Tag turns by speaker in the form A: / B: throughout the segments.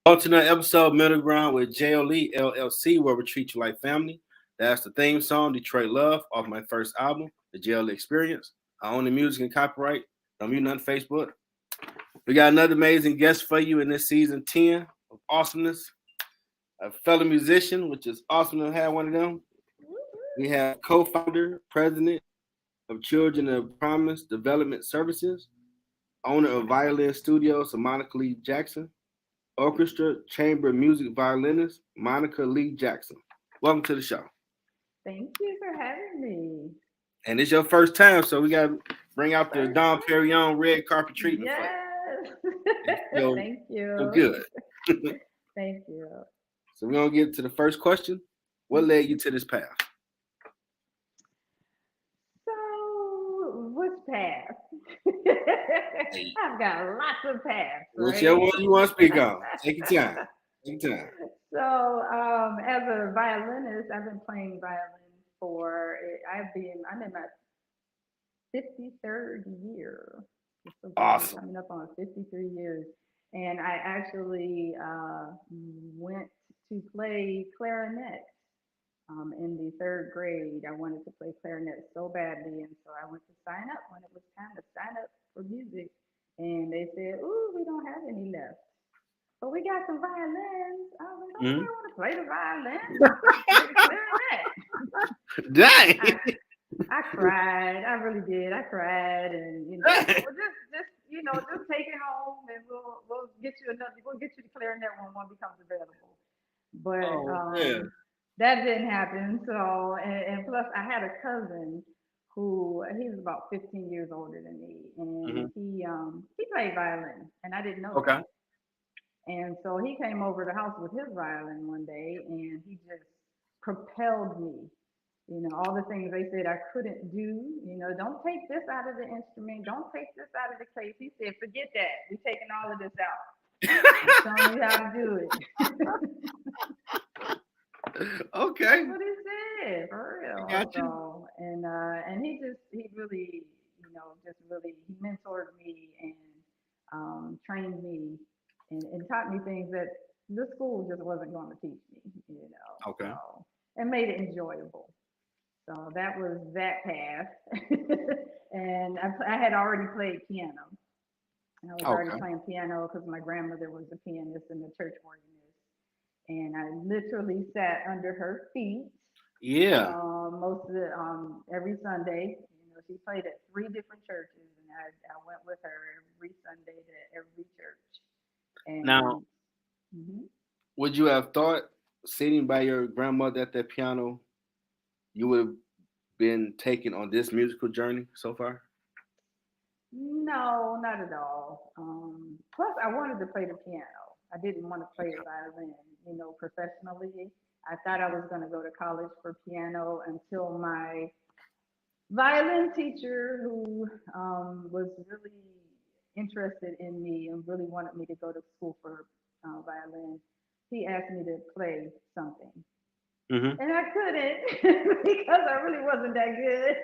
A: On to another episode, Middle Ground with JLE L.L.C, where we treat you like family. That's the theme song, Detroit Love, off my first album, The JLE Experience. I own the music and copyright. Don't mute nothing Facebook. We got another amazing guest for you in this season 10 of awesomeness. A fellow musician, which is awesome to have one of them. We have co-founder, president of Children of Promise Development Services, owner of Violin Studios, Monica Lee Jackson, Orchestra Chamber Music Violinist, Monica Lee Jackson. Welcome to the show.
B: Thank you for having me.
A: And it's your first time, so we got to bring out the Dom Perignon red carpet treatment.
B: Yes. Thank you.
A: So good.
B: Thank you.
A: So we're going to get to the first question. What led you to this path?
B: So, which path? I've got lots of paths.
A: Whichever one you want to speak on. Take your time. Take your time.
B: So, as a violinist, I've been playing violin I'm in my 53rd year.
A: Awesome.
B: Coming up on 53 years. And I actually went to play clarinet in the 3rd grade. I wanted to play clarinet so badly, and so I went to sign up when it was time to sign up for music. And they said, "Ooh, we don't have any left, but we got some violins." I was like, "Oh, I want to play the violin, play the clarinet."
A: Dang.
B: I cried. I really did. I cried, and well, just take it home, and we'll get you the clarinet when one becomes available. But that didn't happen. So, and plus, I had a cousin who he was about 15 years older than me, and he played violin, and I didn't know that. And so he came over to the house with his violin one day, and he just propelled me. All the things they said I couldn't do. Don't take this out of the instrument. Don't take this out of the case. He said, forget that. We're taking all of this out. I'm showing you how to do it.
A: Okay.
B: That's what he said, for real.
A: Gotcha.
B: So, and he really, he mentored me and trained me and taught me things that the school just wasn't going to teach me,
A: Okay.
B: So, and made it enjoyable. So that was that path. And I had already played piano. I was already playing piano because my grandmother was a pianist and a church organist. And I literally sat under her feet.
A: Yeah.
B: Most of the every Sunday. She played at 3 different churches, and I went with her every Sunday to every church. And,
A: now, would you have thought sitting by your grandmother at that piano, you would have been taken on this musical journey so far?
B: No, not at all. Plus, I wanted to play the piano. I didn't want to play the violin, professionally. I thought I was going to go to college for piano until my violin teacher, who was really interested in me and really wanted me to go to school for violin, he asked me to play something. And I couldn't because I really wasn't that good.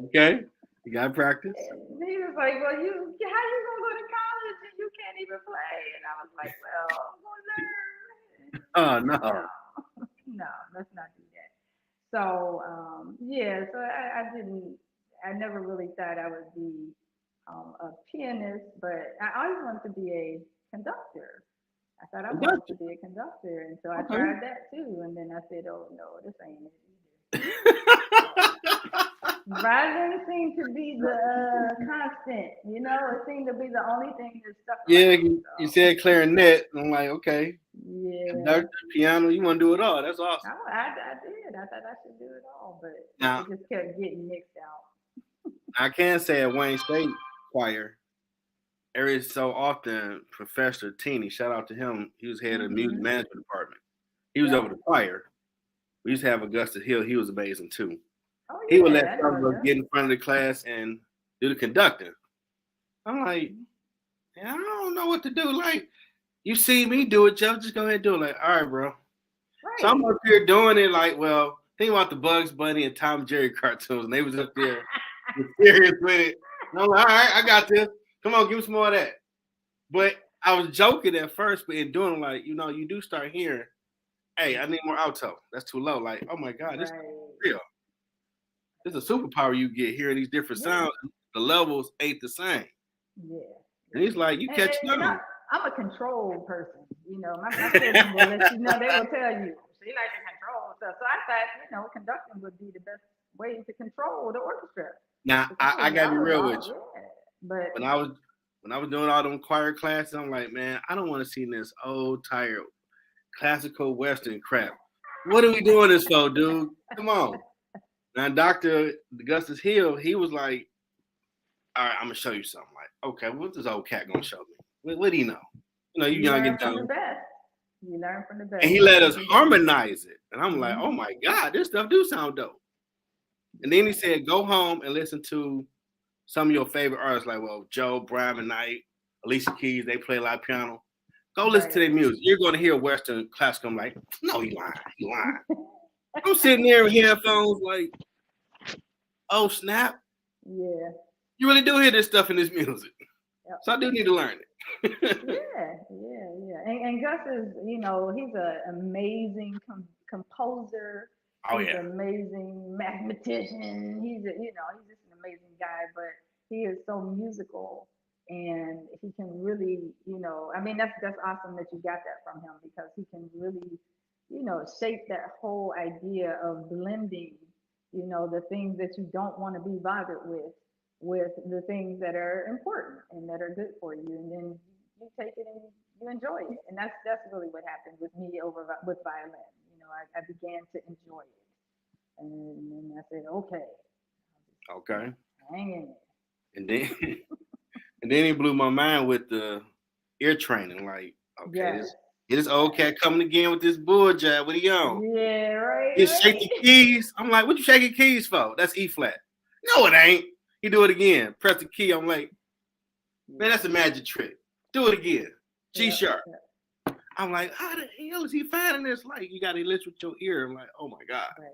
A: Okay. You got to practice.
B: And he was like, well, how you going to go to college and you can't even play? And I was like, well, I'm going to learn.
A: Oh, no.
B: No, let's not do that. So, so I never really thought I would be a pianist, but I always wanted to be a conductor. I thought I wanted to be a conductor, and so I tried that too. And then I said, "Oh no, this ain't it either." Violin seemed to be the constant, it seemed to be the only thing that stuck.
A: Yeah, you said clarinet. I'm like, okay.
B: Yeah.
A: Conductor, piano, you want to do it all. That's awesome.
B: I did. I thought I should do it all, but it just kept getting mixed out.
A: I can say at Wayne State Choir, every so often, Professor Teeny, shout out to him, he was head of the music management department. He was over the choir. We used to have Augustus Hill. He was amazing too.
B: Oh, yeah,
A: he would let some of us get in front of the class and do the conducting. I'm like, I don't know what to do. Like, you see me do it, Jeff, just go ahead and do it. Like, all right, bro. Right. So I'm up here doing it like, well, think about the Bugs Bunny and Tom and Jerry cartoons, and they was up there serious with it. And I'm like, all right, I got this. Come on, give me some more of that. But I was joking at first, but in doing like, you do start hearing, hey, I need more alto. That's too low. Like, oh my God, this is
B: Right.
A: real. This is a superpower you get hearing these different
B: Yeah.
A: sounds. The levels ain't the same.
B: Yeah.
A: And he's like, you catching
B: And
A: on.
B: I'm a control person. My children will let you know. They will tell you she like to control stuff. So I thought, conducting would be the best way to control the orchestra
A: Now
B: because
A: I gotta be
B: I was
A: real with
B: all
A: you.
B: yeah. But
A: When I was when I was doing all them choir classes, I'm like, man, I don't want to see this old tired classical western crap. What are we doing this for, dude? Come on. Now Dr. Augustus Hill, he was like, all right, I'm gonna show you something. Like, okay, what's this old cat gonna show me? What do you know? You
B: you
A: young
B: learn
A: and
B: from the
A: dumb.
B: best. You learn from the
A: And
B: best.
A: he
B: That's
A: let
B: what
A: us
B: you do.
A: harmonize it. And I'm like, oh
B: Mm-hmm.
A: my God, this stuff do sound dope. And then he said, go home and listen to some of your favorite artists, like, well, Joe, Brian McKnight, Alicia Keys, they play a lot of piano. Go listen to
B: Right.
A: their music. You're going to hear Western classical. I'm like, no, you lying. You lying. I'm sitting there with headphones like, oh, snap.
B: Yeah.
A: You really do hear this stuff in this music.
B: Yep.
A: So I do need to learn it.
B: Yeah. And Gus is, he's an amazing composer.
A: Oh,
B: He's
A: yeah.
B: an amazing mathematician. He's just an amazing guy. But he is so musical, and he can really, I mean, that's awesome that you got that from him because he can really, shape that whole idea of blending, the things that you don't want to be bothered with the things that are important and that are good for you, and then you take it and you enjoy it, and that's really what happened with me with violin. I began to enjoy it, and then I said, okay,
A: Okay.
B: hang in there.
A: And then and then he blew my mind with the ear training. Like, okay,
B: Yes,
A: this old cat coming again with this bull jab. What he on?
B: yeah,
A: You
B: right.
A: shake the keys. I'm like, what you shaking keys for? That's E flat. No, it ain't. He do it again. Press the key. I'm like, man, that's a magic trick. Do it again. G
B: Yeah,
A: sharp.
B: yeah,
A: I'm like, how the hell is he finding this? Like, you got to listen with your ear. I'm like, oh my god.
B: right.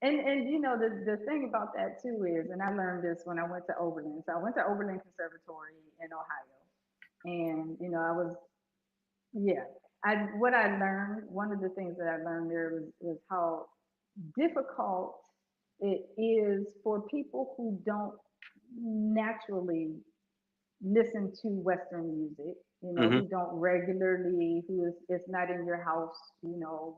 B: And the thing about that too is, and I learned this when I went to Oberlin. So I went to Oberlin Conservatory in Ohio, and I was yeah. I what I learned, one of the things that I learned there was how difficult it is for people who don't naturally listen to Western music,
A: Mm-hmm.
B: who don't regularly, who is it's not in your house,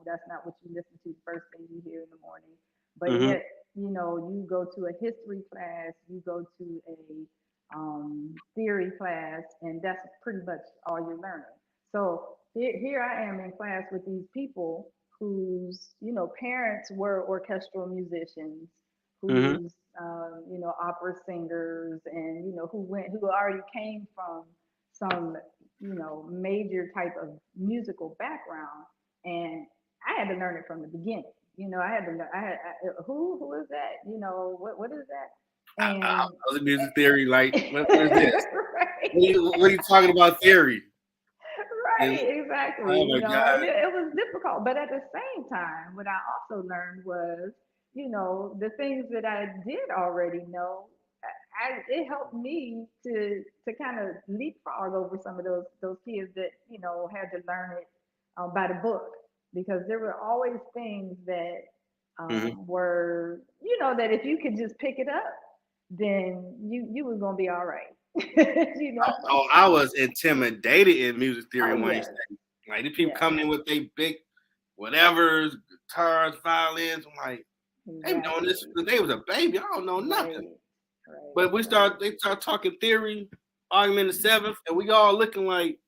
B: that's not what you listen to the first thing you hear in the morning. But
A: Mm-hmm.
B: yet, you go to a history class, you go to a theory class, and that's pretty much all you're learning. So here I am in class with these people whose, parents were orchestral musicians,
A: Mm-hmm.
B: whose opera singers, and who already came from some major type of musical background, and I had to learn it from the beginning. I had to learn. Who is that? What is that? And
A: Other music theory, like, what is this?
B: right,
A: What are you talking about theory? And
B: right, exactly.
A: oh my
B: And
A: god.
B: it was difficult, but at the same time, what I also learned was, the things that I did already know. It helped me to kind of leapfrog over some of those kids that had to learn it by the book, because there were always things that
A: Mm-hmm.
B: were that if you could just pick it up, then you was gonna be all right. you know.
A: Oh, I was intimidated in music theory
B: Oh
A: in Wayne
B: yes,
A: State. Like these people
B: yes,
A: coming in with they big whatevers, guitars, violins. I'm like, they been doing this
B: exactly.
A: since they was a baby. I don't know nothing.
B: Right, right,
A: But
B: right,
A: they start talking theory, argument the seventh, and we all looking like,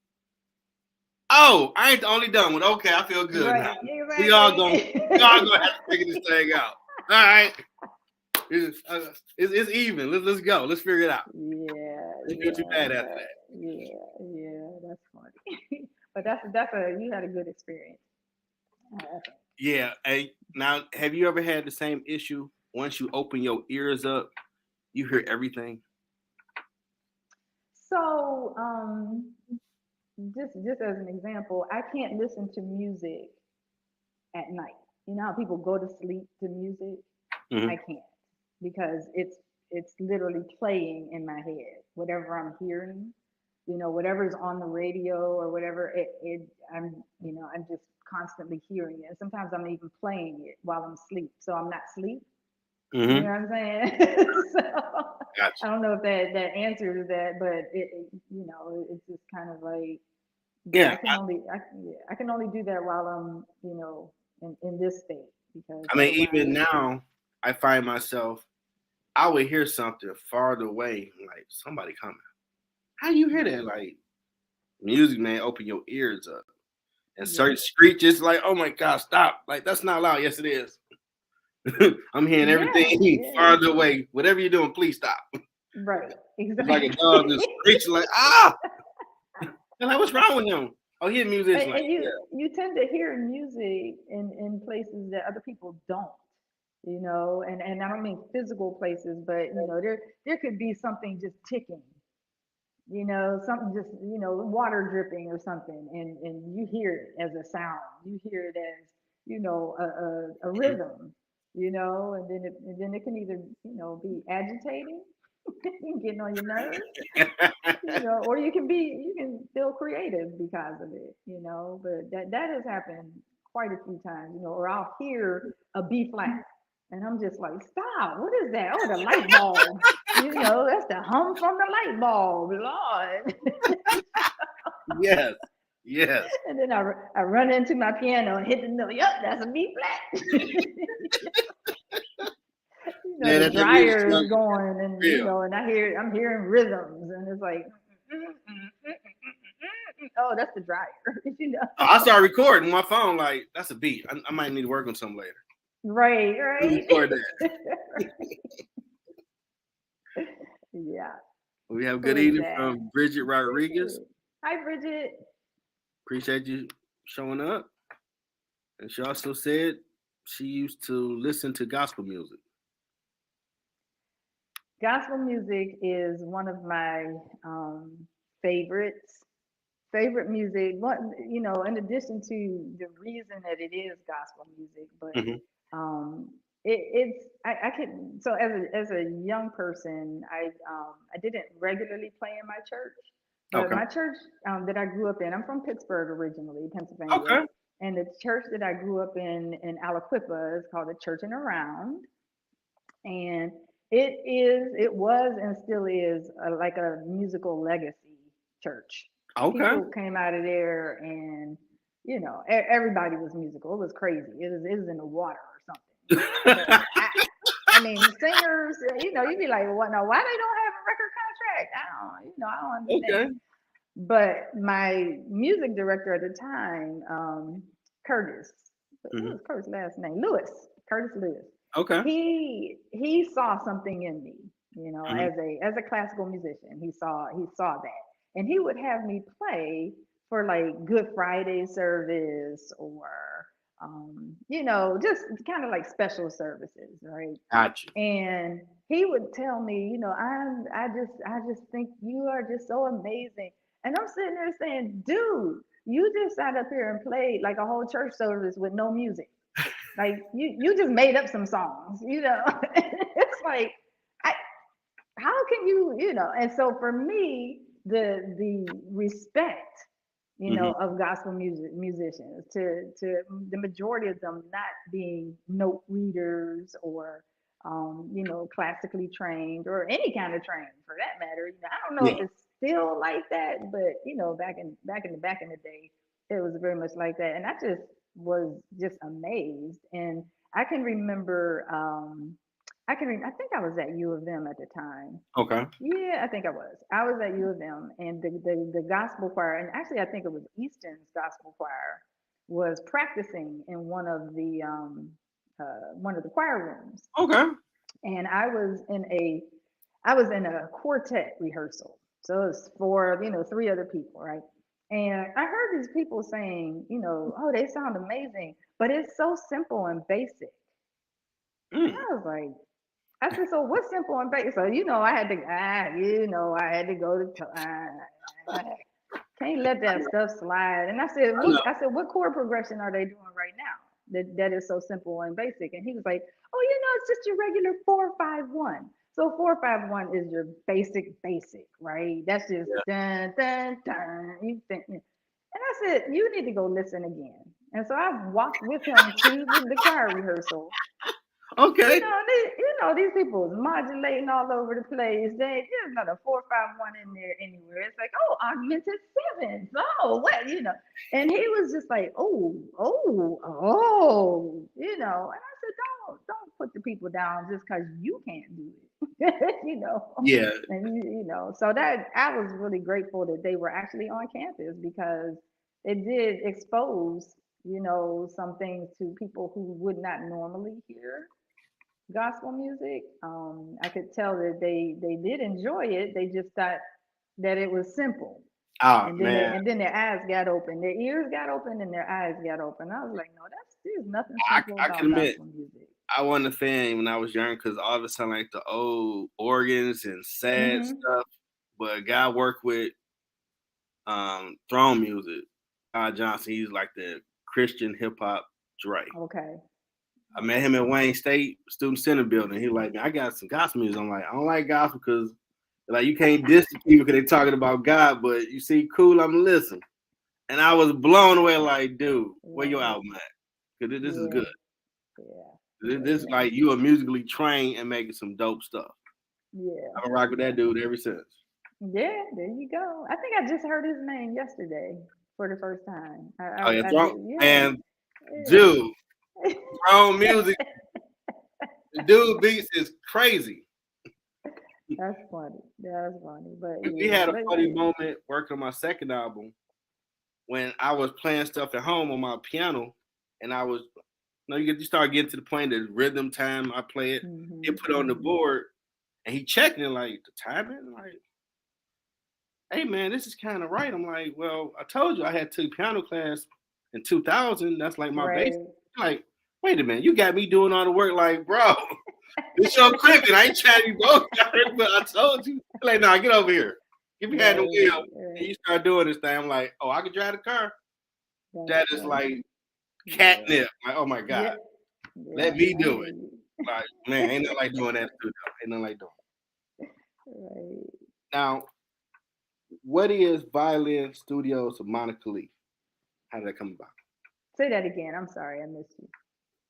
A: oh, I ain't the only dumb one. Okay, I feel good now.
B: right,
A: We all
B: exactly.
A: going we all gonna have to figure this thing out. All right. It's even. Let's go. Let's figure it out.
B: Yeah,
A: Ain't feel too bad after that.
B: yeah. That's funny. But that's you had a good experience. I think.
A: Yeah. Hey, now, have you ever had the same issue? Once you open your ears up, you hear everything.
B: So, just as an example, I can't listen to music at night. You know how people go to sleep to music? I
A: Mm-hmm.
B: can't, because it's literally playing in my head, whatever I'm hearing. whatever's on the radio or whatever, I'm just constantly hearing it. And sometimes I'm even playing it while I'm asleep, so I'm not asleep. You know
A: Mm-hmm.
B: what I'm saying? So I
A: Gotcha.
B: don't know if that answers that, but it's just kind of like, but
A: Yeah.
B: I can only do that while I'm, in this state, because
A: I mean, even
B: otherwise,
A: now, I find myself, I would hear something farther away, like somebody coming. How you hear that?
B: yeah,
A: Like music, man, open your ears up. And
B: yeah,
A: certain screeches, like, oh my God, stop. Like, that's not loud. Yes, it is. I'm hearing
B: yeah,
A: everything
B: yeah,
A: farther away. Whatever you're doing, please stop.
B: right,
A: It's like a
B: exactly.
A: dog just screeching, like, ah. And like, what's wrong with him? Oh, he's a musician. Like,
B: And you tend to hear music in places that other people don't, and I don't mean physical places, but there could be something just ticking, something just, water dripping or something, and you hear it as a sound, you hear it as, a
A: yeah.
B: rhythm, and then it can either, be agitating, getting on your nerves, or you can feel creative because of it, but that has happened quite a few times, or I'll hear a B flat and I'm just like, stop, what is that? Oh, the light bulb. That's the hum from the light bulb, Lord.
A: Yes. Yes.
B: And then I run into my piano and hit the note. Yep, that's a B flat.
A: Yeah,
B: The
A: that music
B: dryer
A: sounds
B: is going, and
A: real.
B: and I'm hearing rhythms, and it's like, oh, that's the dryer.
A: I started recording my phone, like, that's a beat. I might need to work on something later.
B: Right,
A: Let me
B: right.
A: record that.
B: Yeah.
A: We have
B: Who
A: good
B: is
A: evening
B: that?
A: from Bridget Rodriguez.
B: Bridget. Hi, Bridget.
A: Appreciate you showing up. And she also said she used to listen to gospel music.
B: Gospel music is one of my favorites. Favorite music. What in addition to the reason that it is gospel music, but
A: Hmm.
B: I could, so as a young person, I didn't regularly play in my church, but
A: Okay.
B: my church that I grew up in, I'm from Pittsburgh originally, Pennsylvania,
A: Okay.
B: and the church that I grew up in Aliquippa is called the Church and Around, and it was and still is like a musical legacy church.
A: Okay.
B: People came out of there, and everybody was musical. It was crazy. It was in the water or something, because I mean, singers, you'd be like, well, no, why they don't have a record contract? I don't understand.
A: Okay.
B: But my music director at the time, Curtis, what
A: Hmm.
B: was Curtis' last name? Lewis, Curtis Lewis.
A: Okay.
B: He saw something in me,
A: Hmm.
B: as a classical musician. He saw that, and he would have me play for like Good Friday service, or just kind of like special services, right?
A: Gotcha.
B: And he would tell me, I just think you are just so amazing. And I'm sitting there saying, dude, you just sat up here and played like a whole church service with no music. Like you just made up some songs. It's like, I how can you. And so for me, the respect,
A: Hmm.
B: of gospel musicians, to the majority of them not being note readers, or classically trained, or any kind of training for that matter. I don't know
A: Yeah.
B: if it's still like that, but back in the day, it was very much like that, and I just was just amazed. And I can remember, I think I was at U of M at the time.
A: Okay.
B: Yeah, I think I was. I was at U of M, and the gospel choir, and actually I think it was Easton's gospel choir, was practicing in one of the choir rooms,
A: Okay.
B: and I was in a quartet rehearsal. So it was for, three other people, right? And I heard these people saying, oh, they sound amazing, but it's so simple and basic. And
A: Mm.
B: I was like, I said, so what's simple and basic? So, I had to go to, can't let that stuff slide. And I said,
A: I know.
B: what chord progression are they doing right now that is so simple and basic? And he was like, oh, it's just your regular 4-5-1. So 4-5-1 is your basic, right? That's just dun dun dun. You think, and I said, you need to go listen again. And so I walked with him to the choir rehearsal.
A: Okay.
B: These people is modulating all over the place. There's not a 4-5-1 in there anywhere. It's like, oh, augmented sevenths. Oh, what, And he was just like, And I said, don't put the people down just because you can't do it.
A: Yeah.
B: And so that I was really grateful that they were actually on campus because it did expose, some things to people who would not normally hear gospel music. I could tell that they did enjoy it. They just thought that it was simple,
A: Oh
B: and then
A: man,
B: their eyes got open, their ears got open, and their eyes got open. I was like, no, there's nothing simple
A: I can
B: about
A: admit
B: gospel music.
A: I wasn't a fan when I was young because all of a sudden like the old organs and sad
B: Hmm.
A: stuff. But God worked with throne music. Johnson, he's like the Christian hip hop Dre.
B: Okay.
A: I met him at Wayne State Student Center building. He like, man, I got some gospel music. I'm like, I don't like gospel because like you can't diss the people because they talking about God, but you see, cool, I'm listening. And I was blown away, like, dude, where your
B: Right.
A: album at? Because this is
B: Yeah.
A: good.
B: Yeah.
A: This
B: Yeah.
A: like you are musically trained and making some dope stuff.
B: Yeah.
A: I've been rocking with that dude ever since.
B: Yeah. There you go. I think I just heard his name yesterday for the first time.
A: Oh yeah,
B: I
A: Throne
B: did. Yeah.
A: and dude, Throne music, the dude beats is crazy.
B: That's funny. That's funny. But
A: We had a
B: but
A: funny moment working on my second album when I was playing stuff at home on my piano, and I was, you start getting to the point that rhythm time. I play it, he put it on the board, and he checked it like the timing, like, hey man, this is kind of right. I'm like, well, I told you I had took piano class in 2000. That's like my base.
B: right.
A: Like, wait a minute, you got me doing all the work. Like, bro, it's your equipment. I ain't trying to be both, but I told you. Like, nah, get over here. Get behind the wheel. And you start doing this thing. I'm like, oh, I can drive the car. That is like catnip. Like, oh my God. Let me do it. Like, man, ain't nothing like doing that too. Ain't nothing like doing it.
B: Right.
A: Now, what is Violin Studios of Monica Lee? How did that come about?
B: Say that again. I'm sorry, I missed you.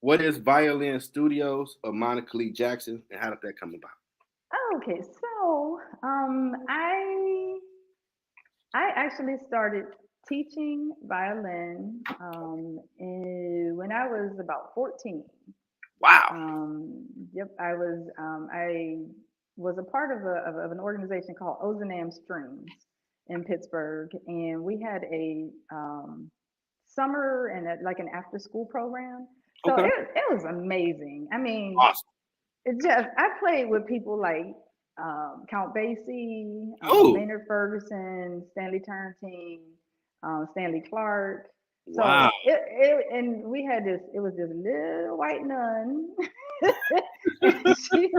A: What is Violin Studios of Monica Lee Jackson, and how did that come about?
B: Okay, so I actually started teaching violin when I was about 14.
A: Wow.
B: Yep, I was a part of an organization called Ozanam Strings in Pittsburgh, and we had a summer and like an after school program. So
A: Okay.
B: it was amazing. I mean,
A: Awesome.
B: it just I played with people like Count Basie,
A: Oh,
B: Maynard Ferguson, Stanley Turrentine, Stanley Clark. So
A: wow.
B: and we had this. It was this little white nun. she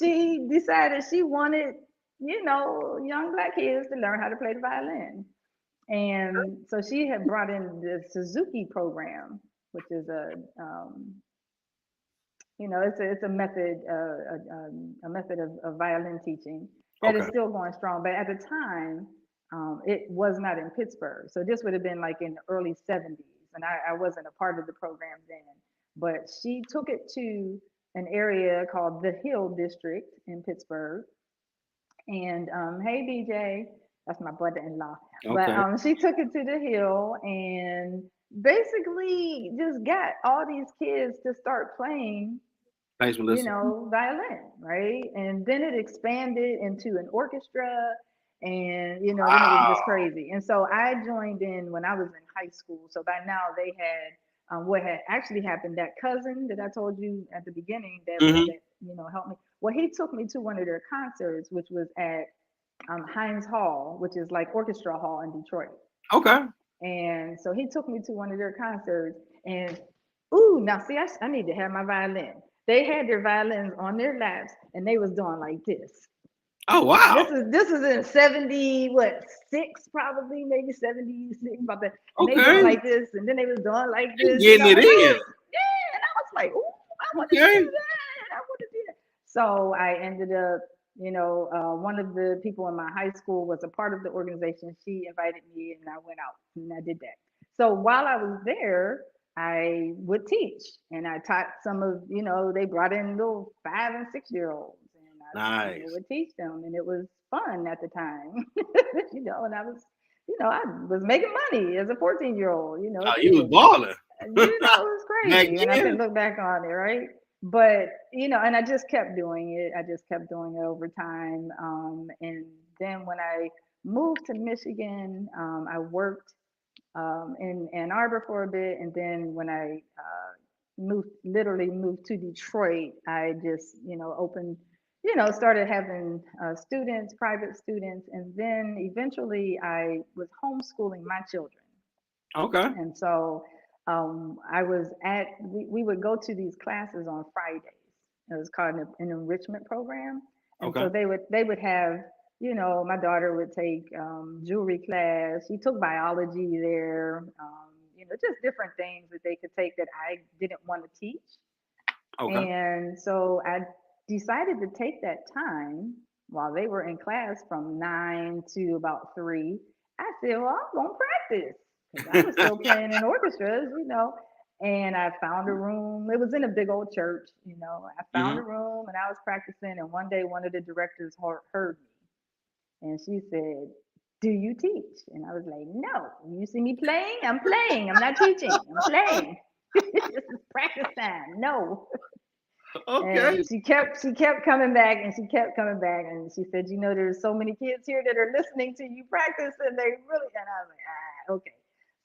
B: she decided she wanted young black kids to learn how to play the violin, and so she had brought in the Suzuki program, which is it's a method, a method of violin teaching that is
A: Okay.
B: still going strong. But at the time, it was not in Pittsburgh. So this would have been like in the early 70s. And I wasn't a part of the program then. But she took it to an area called the Hill District in Pittsburgh. And hey, BJ, that's my brother-in-law. But
A: Okay.
B: she took it to the Hill and basically just got all these kids to start playing
A: Thanks for listening.
B: violin, right? And then it expanded into an orchestra, and then it was
A: Wow.
B: just crazy. And so I joined in when I was in high school. So by now they had what had actually happened. That cousin that I told you at the beginning
A: Mm-hmm.
B: that helped me. Well, he took me to one of their concerts, which was at Heinz Hall, which is like Orchestral Hall in Detroit.
A: Okay.
B: And so he took me to one of their concerts, and ooh, now see, I need to have my violin. They had their violins on their laps, and they was doing like this.
A: Oh
B: This
A: wow.
B: is this is in 70 probably maybe 76 about that, and they doing
A: Okay.
B: like this, and then they was doing like
A: You
B: this,
A: getting it
B: and I
A: in.
B: was yeah, and I was like, ooh, I want to do
A: Okay.
B: that, I want to do that. So I ended up, one of the people in my high school was a part of the organization. She invited me and I went out and I did that. So while I was there, I would teach and I taught some of, they brought in little 5 and 6 year olds and I,
A: Nice.
B: would teach them and it was fun at the time, and I was making money as a 14-year-old,
A: Oh, you was
B: teaching.
A: balling
B: It was
A: back
B: crazy when I could
A: then.
B: look back on it, right? But and I just kept doing it. I just kept doing it over time. And then when I moved to Michigan, I worked in Ann Arbor for a bit, and then when I literally moved to Detroit, I just opened, started having students, private students, and then eventually I was homeschooling my children.
A: Okay.
B: And so we would go to these classes on Fridays. It was called an enrichment program. And
A: Okay.
B: so they would have, my daughter would take jewelry class. She took biology there, just different things that they could take that I didn't want to teach.
A: Okay.
B: And so I decided to take that time while they were in class from 9 to about 3. I said, well, I'm going to practice because I was still playing in orchestras, And I found a room. It was in a big old church, I found a
A: Hmm.
B: room and I was practicing. And one day, one of the directors heard me and she said, do you teach? And I was like, no. You see me playing? I'm playing. I'm not teaching. I'm playing. This is practice time. No.
A: Okay.
B: And she kept coming back and she kept coming back and she said, there's so many kids here that are listening to you practice and they really, and I was like, okay.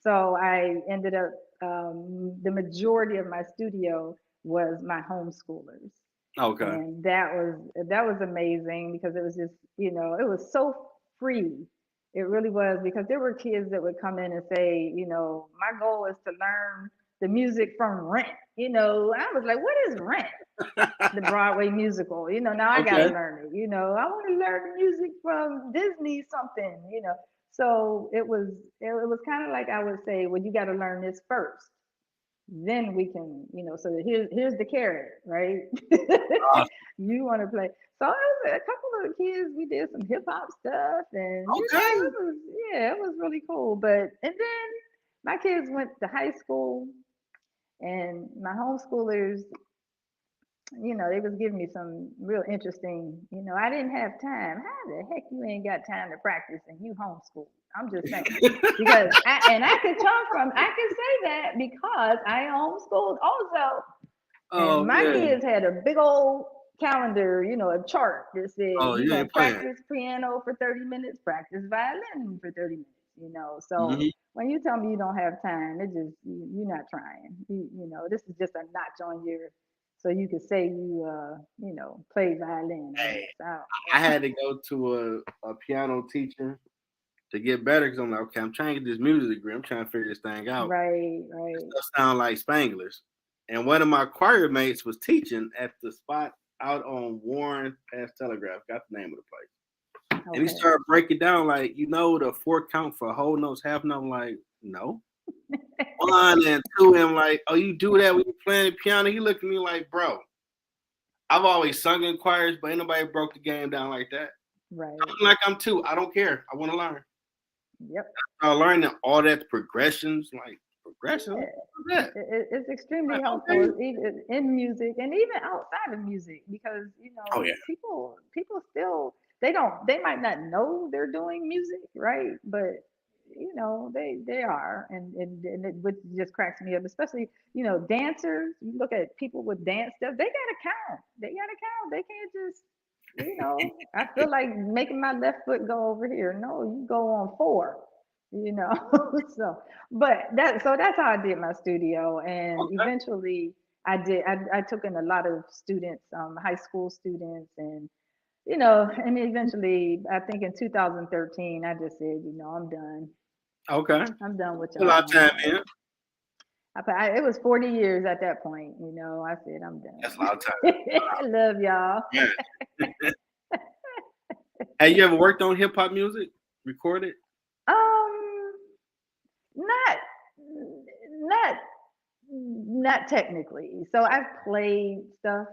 B: So I ended up, the majority of my studio was my homeschoolers.
A: Okay.
B: And that was amazing because it was just, it was so free. It really was because there were kids that would come in and say, my goal is to learn the music from Rent. I was like, what is Rent? The Broadway musical. Now I got to
A: Okay.
B: learn it. I want to learn the music from Disney something. So it was kind of like I would say, well, you got to learn this first. Then we can, so here's the carrot, right?
A: Uh,
B: You want to play. So it was a couple of kids, we did some hip hop stuff and
A: okay.
B: it was really cool. But and then my kids went to high school and my homeschoolers, they was giving me some real interesting, I didn't have time. How the heck you ain't got time to practice and you homeschool? I'm just saying. Because I could say that because I homeschooled also. And
A: Oh
B: my
A: man.
B: kids had a big old calendar, a chart that said
A: Oh,
B: you're
A: you
B: gonna
A: ain't playing.
B: practice piano for 30 minutes, practice violin for 30 minutes. So
A: Hmm.
B: when you tell me you don't have time, it just you're not trying. This is just a notch on your so you could say you play violin, I
A: Hey,
B: guess. I don't
A: I
B: know.
A: had to go to a piano teacher to get better because I'm like, okay, I'm trying to get this music degree. I'm trying to figure this thing out.
B: Right,
A: This
B: right.
A: stuff sound like Spanglish. And one of my choir mates was teaching at the spot out on Warren past Telegraph. Got the name of the place. And he
B: Okay.
A: started breaking down like, the 4 count for whole notes, half note. I'm like, no. 1 and 2. And I'm like, oh, you do that when you playing the piano? He looked at me like, bro, I've always sung in choirs, but ain't nobody broke the game down like that.
B: Right.
A: I'm like, I'm 2. I don't care. I want to learn.
B: Yep.
A: I learning all that progressions, like progression. What
B: Yeah.
A: is that?
B: It's extremely
A: Like,
B: helpful
A: okay.
B: even in music and even outside of music because
A: Oh yeah.
B: people still they might not know they're doing music, right, but they are, and it which just cracks me up, especially dancers. You look at people with dance stuff, they gotta count, they can't just I feel like making my left foot go over here. No, you go on 4, you know. So, but that's how I did my studio, and
A: Okay.
B: eventually I took in a lot of students, high school students, and and eventually I think in 2013 I just said, I'm done.
A: Okay.
B: I'm done with
A: A
B: y'all.
A: lot of time in.
B: It was 40 years at that point. I said I'm
A: That's a
B: done.
A: lot of time.
B: I love y'all.
A: Yeah. Have you ever worked on hip hop music? Recorded?
B: Um, not not Not technically. So I've played stuff,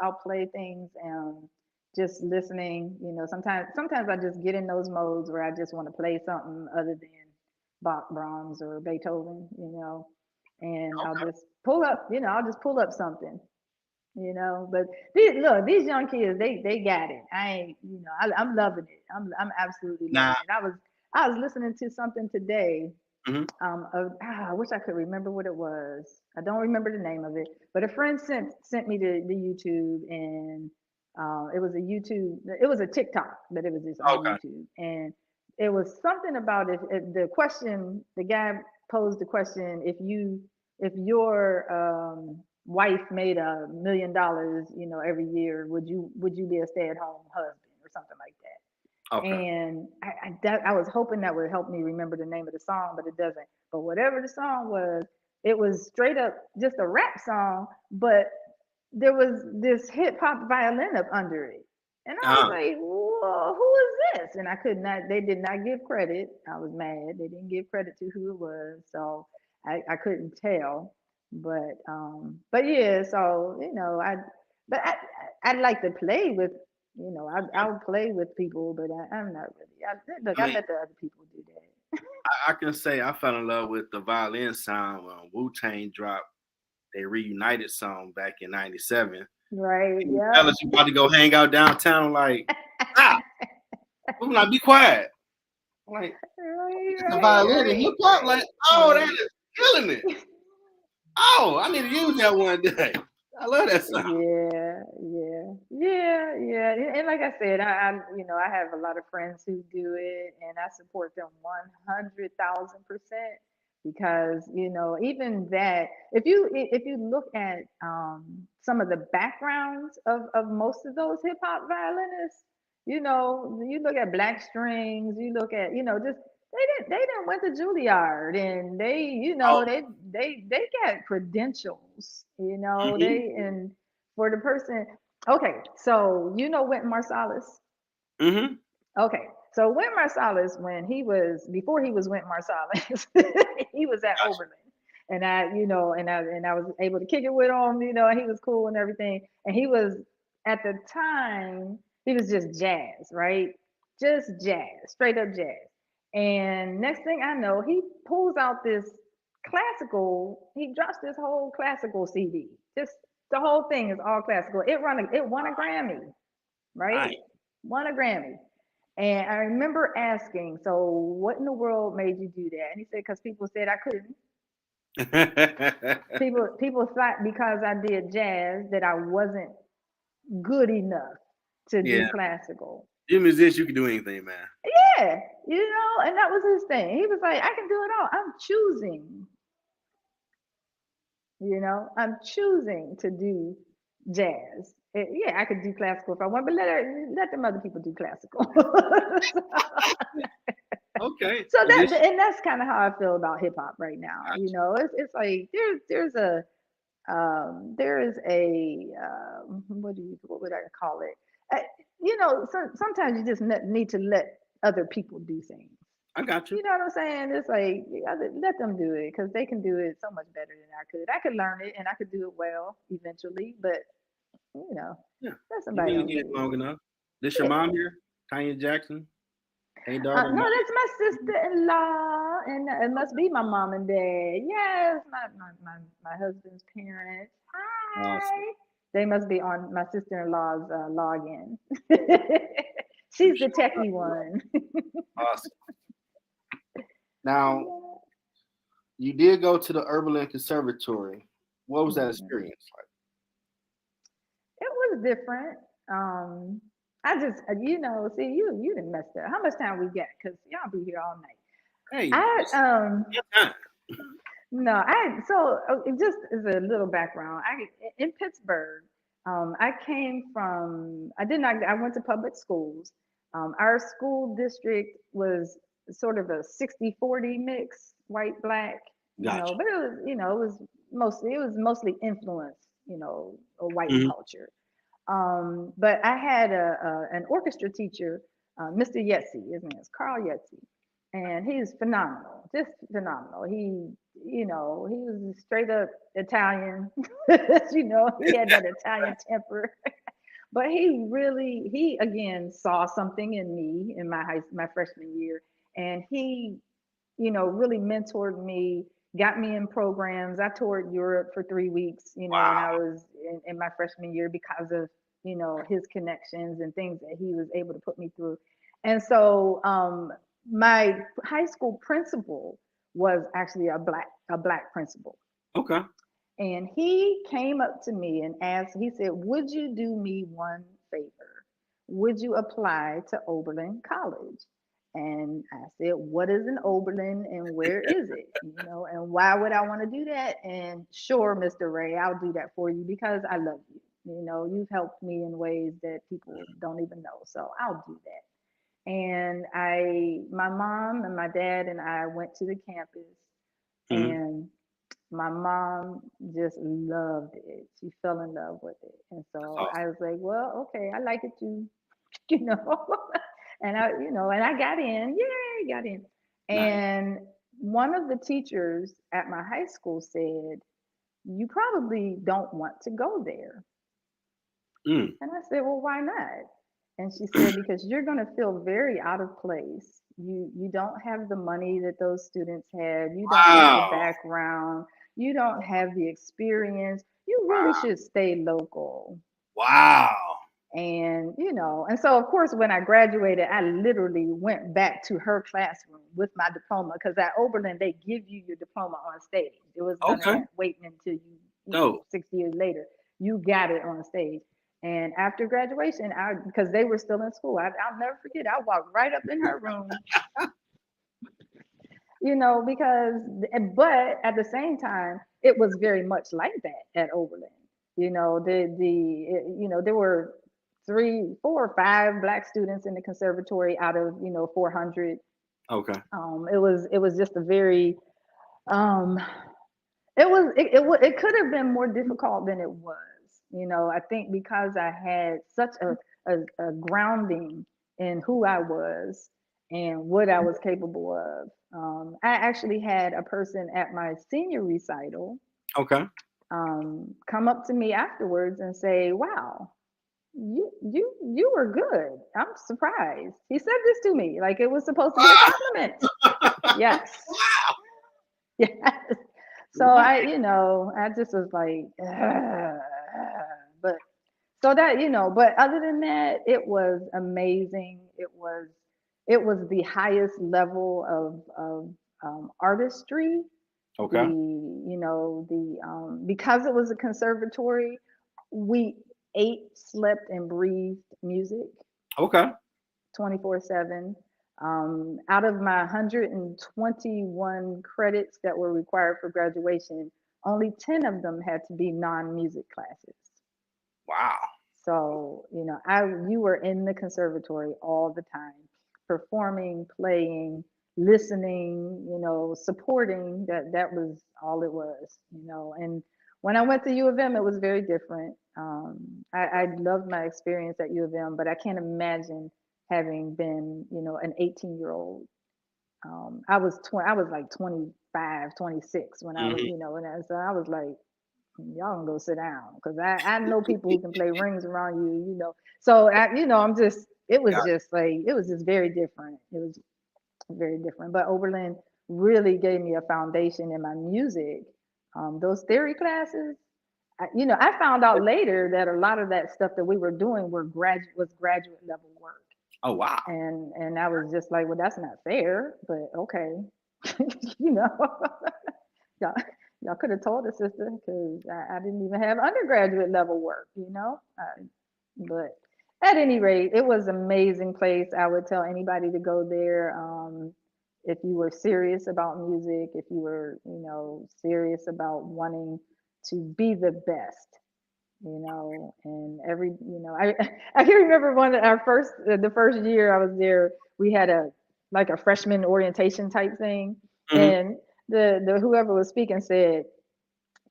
B: I'll play things just listening, sometimes I just get in those modes where I just want to play something other than Bach, Brahms, or Beethoven, and I'll just pull up something, but these young kids, they got it. I ain't, I'm loving it. I'm absolutely loving
A: Now,
B: it. I was listening to something today.
A: mhm.
B: I wish I could remember what it was. I don't remember the name of it, but a friend sent me the YouTube, and it was a TikTok, but it was just on
A: Okay.
B: YouTube, and it was something about the question. The guy posed the question: if your wife made $1 million, every year, would you be a stay at home husband or something like that?
A: Okay.
B: And I was hoping that would help me remember the name of the song, but it doesn't. But whatever the song was, it was straight up just a rap song, but there was this hip hop violin up under it. And I was
A: Uh,
B: like, whoa, who is this? And I could not, they did not give credit. I was mad. They didn't give credit to who it was. So I couldn't tell. But yeah, so, but I'd like to play with, I'll play with people, but I'm not really. Look,
A: I
B: I
A: mean,
B: let the other people do that.
A: I can say I fell in love with the violin sound when Wu Tang dropped their reunited song back in '97.
B: Right.
A: You
B: Yep.
A: tell us you about to go hang out downtown, like, ah, we're not be quiet. Like,
B: Right,
A: it's a violin and
B: right,
A: hip hop,
B: right,
A: like, oh, that
B: right.
A: is killing it. Oh, I need to use that one day. I love that sound.
B: Yeah, yeah, yeah, yeah. And like I said, I have a lot of friends who do it, and I support them 100,000%, because even that, if you look at some of the backgrounds of most of those hip hop violinists, you look at Black Strings, you look at just they didn't went to Juilliard, and
A: Oh,
B: they got credentials,
A: mm-hmm,
B: they and for the person. Okay, so Wynton Marsalis.
A: mm-hmm.
B: Okay, so Wynton Marsalis, before he was Wynton Marsalis, he was at
A: Gotcha.
B: Oberlin, and I was able to kick it with him, and he was cool and everything, and he was at the time he was just jazz, right? Just jazz, straight up jazz. And next thing I know, he pulls out this classical. He drops this whole classical CD. Just the whole thing is all classical. It won a Grammy, right?
A: Nice.
B: Won a Grammy. And I remember asking, so what in the world made you do that? And he said, because people said I couldn't. People thought because I did jazz that I wasn't good enough to do
A: Yeah,
B: classical.
A: you're a musician. You can do anything, man.
B: Yeah, and that was his thing. He was like, I can do it all. I'm choosing to do jazz. Yeah, I could do classical if I want, but let them other people do classical.
A: Okay,
B: So
A: musician.
B: that's kind of how I feel about hip hop right now.
A: Gotcha.
B: It's like there is a what would I call it? Sometimes you just need to let other people do things.
A: I got you.
B: You know what I'm saying? It's like, let them do it, because they can do it so much better than I could. I could learn it and I could do it well eventually, but you know,
A: Yeah,
B: let
A: you've
B: somebody
A: been
B: else
A: again
B: do
A: long enough. This your
B: it.
A: mom here, Tanya Jackson. Hey,
B: Yeah.
A: daughter.
B: No,
A: Mom.
B: that's my sister-in-law, and it must be my mom and dad. Yes, my husband's parents.
A: Awesome.
B: Hi. They must be on my sister-in-law's login.
A: I'm
B: She's the
A: showing up.
B: techie one.
A: Awesome. Now, you did go to the Urban Conservatory. What was that
B: Mhm.
A: experience
B: It was different. I just, see, you didn't mess up. How much time we got? Cause y'all be here all night.
A: like? Hey,
B: I
A: it's your time.
B: No, it just as a little background. In Pittsburgh, I came from. I did not. I went to public schools. Our school district was sort of a 60-40 mix, white black.
A: Gotcha.
B: But it was mostly influenced, a white
A: Hmm.
B: culture. But I had an orchestra teacher, Mr. Yetzi. His name is Carl Yetzi, and he's phenomenal, just phenomenal. he was straight up Italian. He had that Italian temper. But he again saw something in me in my freshman year, and he really mentored me, got me in programs. I toured Europe for 3 weeks, when I
A: Wow.
B: was in my freshman year because of, his connections and things that he was able to put me through. And so my high school principal was actually a black principal.
A: Okay.
B: And he came up to me and asked, he said, "Would you do me one favor? Would you apply to Oberlin College?" And I said, "What is an Oberlin and where is it? And why would I want to do that?" And sure, Mr. Ray, I'll do that for you because I love you. You've helped me in ways that people don't even know. So I'll do that. And my mom and my dad and I went to the campus,
A: Hmm.
B: and my mom just loved it. She fell in love with it. And
A: That's
B: so
A: awesome.
B: I was like, well, okay, I like it too, you know. And I got in. Yay, got in.
A: Nice.
B: And one of the teachers at my high school said, "You probably don't want to go there."
A: Mm.
B: And I said, "Well, why not?" And she said, "Because you're going to feel very out of place. You don't have the money that those students have. You don't have the
A: Wow.
B: background. You don't have the experience. You really
A: Wow.
B: should stay local."
A: Wow.
B: And so of course when I graduated, I literally went back to her classroom with my diploma, because at Oberlin they give you your diploma on stage. It was none of
A: Okay.
B: that waiting until
A: Dope.
B: 6 years later. You got it on stage. And after graduation, because they were still in school, I'll never forget. I walked right up in her room, because, but at the same time, it was very much like that at Oberlin. There were three, 4 or 5 black students in the conservatory out of 400.
A: Okay.
B: It was just a very um, it could have been more difficult than it was. I think because I had such a grounding in who I was and what I was capable of. I actually had a person at my senior recital
A: Okay.
B: come up to me afterwards and say, "Wow, you were good. I'm surprised." He said this to me like it was supposed to be a compliment. Yes. Yes. So
A: Wow.
B: I just was like, "Ugh." But so but other than that, it was amazing. It was the highest level of artistry. The
A: Okay.
B: you know the Because it was a conservatory, we ate, slept, and breathed music
A: Okay.
B: 24/7. Out of my 121 credits that were required for graduation, only 10 of them had to be non-music classes.
A: Wow.
B: So, you were in the conservatory all the time, performing, playing, listening, supporting. That was all it was. And when I went to U of M, it was very different. I loved my experience at U of M, but I can't imagine having been, an 18-year-old. I was like 25, 26 when I was,
A: Hmm.
B: so I was like, "Y'all can go sit down," because I know people who can play rings around you. So it was just very different. It was very different. But Oberlin really gave me a foundation in my music. Those theory classes, I found out later that a lot of that stuff that we were doing was graduate level work.
A: Oh wow.
B: And I was just like, well, that's not fair, but okay. you know. y'all, y'all could have told the sister, because I didn't even have undergraduate level work. But at any rate, it was an amazing place. I would tell anybody to go there. If you were serious about music, if you were, serious about wanting to be the best, and I can remember one of our the first year I was there, we had a like a freshman orientation type thing,
A: Hmm.
B: and the whoever was speaking said,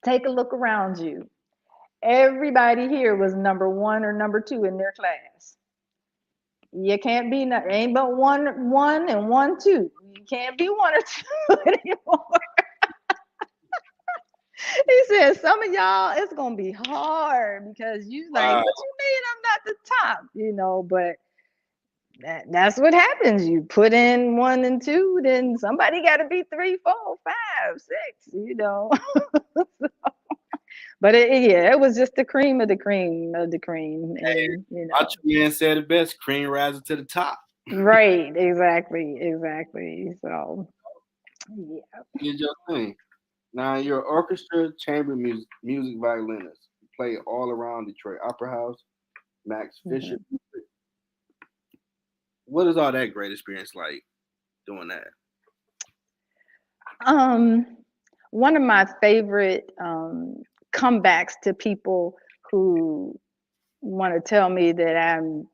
B: "Take a look around you. Everybody here was number 1 or number 2 in their class. You can't be ain't but one and one two. You can't be one or two anymore." He said, some of y'all, it's gonna be hard because you like,
A: Wow.
B: what you mean I'm not the top, but that's what happens. You put in 1 and 2, then somebody got to be 3, 4, 5, 6. But yeah, it was just the cream of the cream of the cream,
A: Hey,
B: and
A: my true man said it best: cream rising to the top.
B: right, exactly. So yeah.
A: Did your thing. Now you're an orchestra chamber music violinist. You play all around Detroit Opera House, Max Fisher.
B: Mhm.
A: What is all that great experience like doing that?
B: Um, One of my favorite comebacks to people who want to tell me that I'm,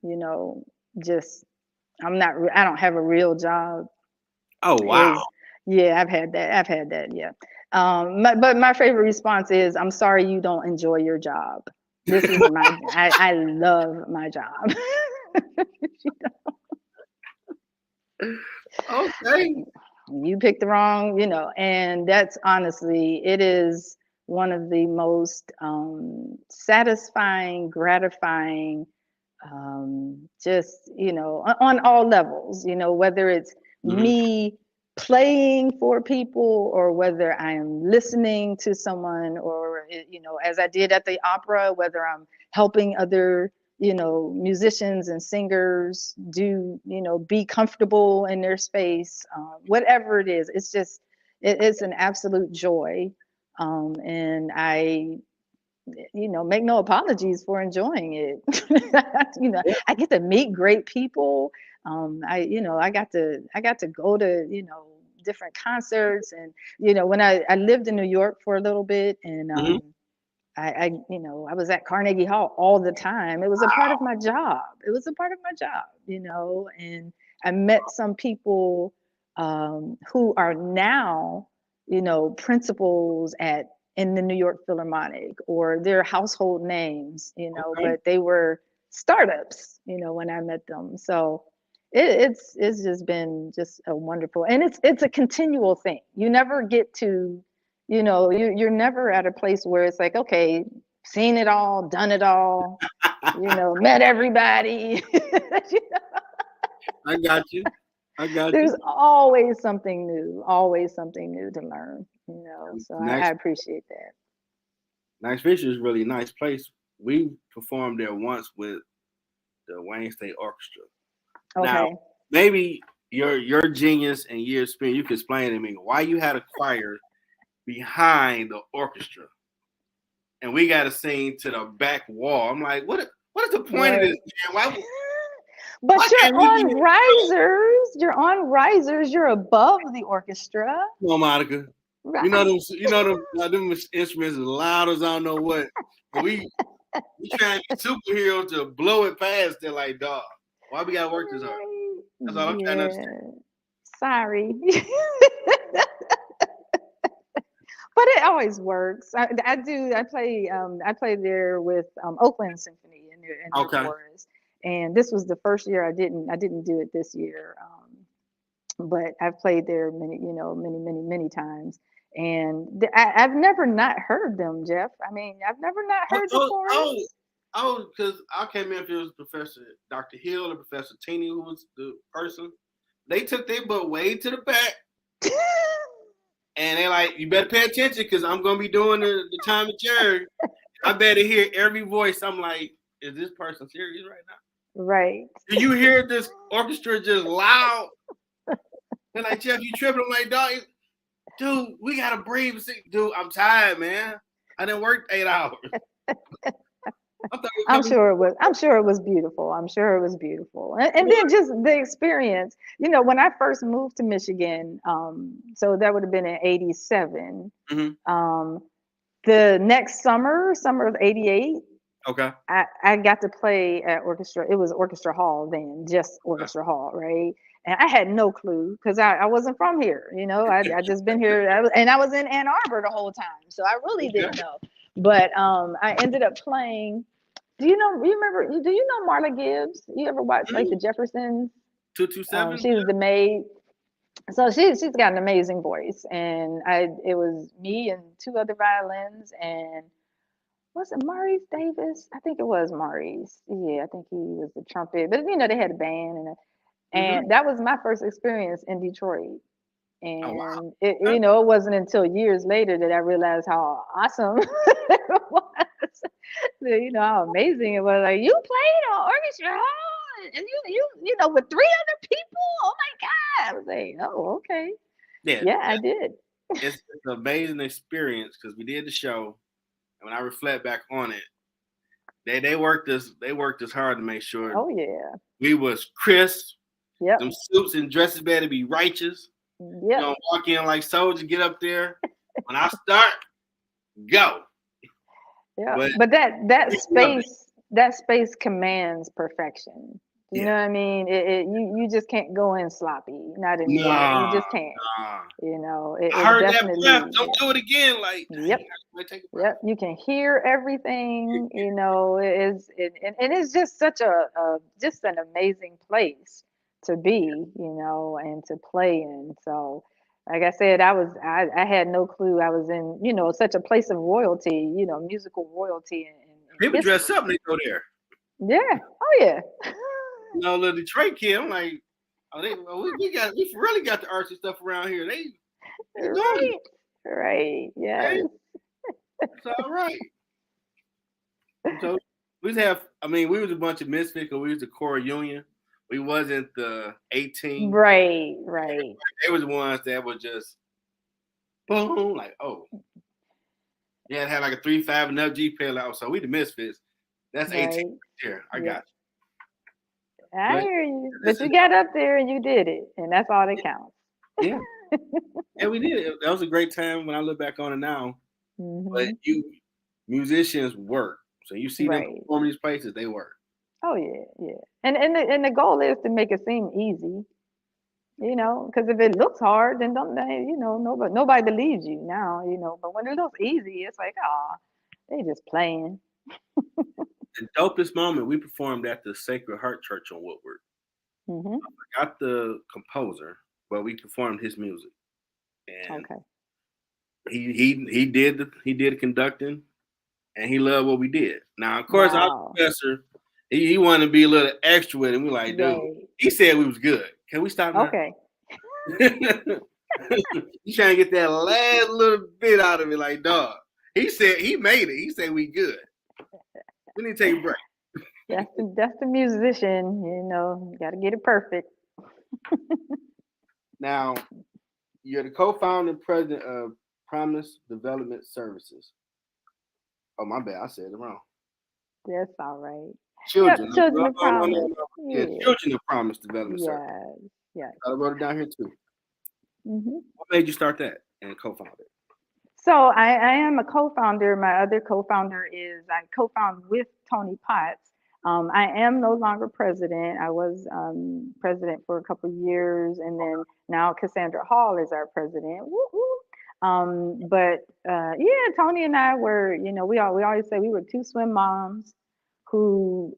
B: just I'm not. I don't have a real job.
A: Oh wow.
B: Is Yeah, I've had that. Yeah. But my favorite response is, "I'm sorry you don't enjoy your job. This is my. I love my job."
A: Okay.
B: You picked the wrong, and that's honestly, it is one of the most satisfying, gratifying, just, on all levels, whether it's
A: Hmm.
B: me playing for people or whether I am listening to someone or, as I did at the opera, whether I'm helping other musicians and singers do, be comfortable in their space, whatever it is, it's just, it's an absolute joy. And I, make no apologies for enjoying it. I get to meet great people. I got to go to, different concerts, and, when I lived in New York for a little bit, and
A: Hmm.
B: I was at Carnegie Hall all the time. It was a part of my job. It was a part of my job, and I met some people who are now, principals at in the New York Philharmonic, or they're household names,
A: Okay.
B: but they were startups, when I met them. So it's just been just a wonderful, and it's a continual thing. You never get to, you're never at a place where it's like, okay, seen it all, done it all, met everybody. You know,
A: I got you. I got
B: there's
A: you.
B: always something new to learn, so I
A: Max
B: appreciate that.
A: Max Fisher is really a nice place. We performed there once with the Wayne State Orchestra. Now,
B: Okay.
A: maybe your genius and your experience, you can explain to me why you had a choir behind the orchestra and we got to sing to the back wall. I'm like, what is the point of this,
B: Right.
A: man? Why
B: But you're
A: can't we be in
B: on
A: the middle?
B: risers. You're above the orchestra.
A: Come on, Monica. You know
B: Right.
A: them. You know them instruments as loud as I don't know what. But we trying to be superheroes to blow it past. They're like, dog. Why we gotta work this hard?
B: Right.
A: That's all I'm trying to understand.
B: Yeah. Sorry. But it always works. I do. I play. I play there with Oakland Symphony in their
A: Okay.
B: chorus, and this was the first year I didn't. I didn't do it this year, but I've played there many times, and I've never not heard them, Jeff. I mean, I've never not
A: Oh,
B: heard the
A: oh, oh,
B: chorus.
A: oh, because I can't remember if it was Professor Dr. Hill or Professor Taney who was the person. They took their butt way to the back and they like, you better pay attention because I'm gonna be doing the time of Jerry. I better hear every voice. I'm like, is this person serious right now?
B: Right.
A: Do you hear this orchestra just loud? They're like, Jeff, you tripping? I'm like, dog, dude, we gotta breathe. Dude, I'm tired, man. I didn't work 8 hours. I thought we were
B: I'm
A: coming.
B: sure it was. I'm sure it was beautiful. I'm sure it was beautiful. And then just the experience. When I first moved to Michigan, so that would have been in '87.
A: Mm-hmm.
B: Um, the next summer of '88,
A: Okay.
B: I got to play at orchestra. It was Orchestra Hall then, just
A: Okay.
B: Orchestra Hall, right? And I had no clue because I wasn't from here. I just been here. I was in Ann Arbor the whole time, so I really
A: Okay.
B: didn't know. But I ended up playing. Do you know Marla Gibbs? You ever watch like
A: Mm-hmm.
B: the Jeffersons?
A: 227.
B: She was the maid. So she's got an amazing voice, and I it was me and two other violins, and was it Maurice Davis? I think it was Maurice. Yeah, I think he was the trumpet. But they had a band, and
A: Hmm.
B: that was my first experience in Detroit.
A: Oh wow.
B: And
A: Okay.
B: it wasn't until years later that I realized how awesome it was. How amazing it was. Like, you played on Orchestral, and with three other people. Oh my God! I was like, oh, okay,
A: Yeah,
B: yeah, I did.
A: it's an amazing experience because we did the show, and when I reflect back on it, they worked us hard to make sure
B: Oh yeah,
A: we was crisp.
B: yep,
A: Them suits and dresses better be righteous. You
B: yep,
A: don't walk in like soldiers, get up there. When I start, go.
B: yep.
A: But
B: But that
A: we loved it.
B: space commands perfection. You know
A: Yeah.
B: what I mean? You just can't go in sloppy. Not anymore. You
A: Nah,
B: just can't.
A: nah. I
B: It's
A: heard that breath.
B: definitely,
A: Don't do it again. Like, dang,
B: yep.
A: I gotta take a breath.
B: Yep, you can hear everything. And it's just such just an amazing place to be, and to play in. So, like I said, I had no clue I was in, such a place of royalty, musical royalty and
A: People dress up
B: history.
A: when they go there.
B: Yeah. Oh yeah.
A: Little Detroit kid. I'm like, we really got the artsy stuff around here. They doing it.
B: Right. Right.
A: Okay,
B: Yes.
A: it's all right. So we just have. I mean, we was a bunch of misfits. 'Cause we was the core union. We wasn't the 18.
B: Right. Right.
A: They was the ones that were just boom, like, oh, yeah, it had like a 3.5 and up G pedal out. So we the misfits. That's 18
B: Right.
A: here. I
B: Yeah.
A: got you.
B: I
A: But
B: hear you.
A: this
B: But
A: is
B: you got up there and you did it, and that's all that counts.
A: yeah, yeah, we did. That was a great time when I look back on it now. But
B: Mhm.
A: you musicians work. So you see them
B: Right.
A: perform these places, they work.
B: Oh yeah, yeah. And the goal is to make it seem easy, because if it looks hard, then don't they, nobody believes you now. But when it looks easy, it's like, ah, they just playing.
A: The dopest moment we performed at the Sacred Heart Church on Woodward.
B: Mhm.
A: I got the composer, but we performed his music. And
B: Okay.
A: he did the conducting and he loved what we did. Now, of course, our
B: Wow.
A: professor, he wanted to be a little extra with it. We like, dude,
B: Right.
A: he said we was good. Can we stop now?
B: Okay.
A: You trying to get that last little bit out of it, like dog. He said he made it. He said we good. We need to take a break.
B: That's the musician. You got to get it perfect.
A: Now, you're the co-founder and president of Promise Development Services. Oh, my bad. I said it wrong.
B: That's all right. Yep.
A: Children.
B: Children
A: No,
B: of
A: no, no, no,
B: promise.
A: no. Yeah,
B: Yeah.
A: Children of Promise Development Services.
B: Yes. Yes.
A: I wrote it down here too.
B: Mhm.
A: What made you start that and co-found it?
B: So I am a co-founder. My other co-founder is I co-found with Tony Potts. I am no longer president. I was president for a couple of years, and then now Cassandra Hall is our president. Woo woo. But yeah, Tony and I were, we always say we were two swim moms who,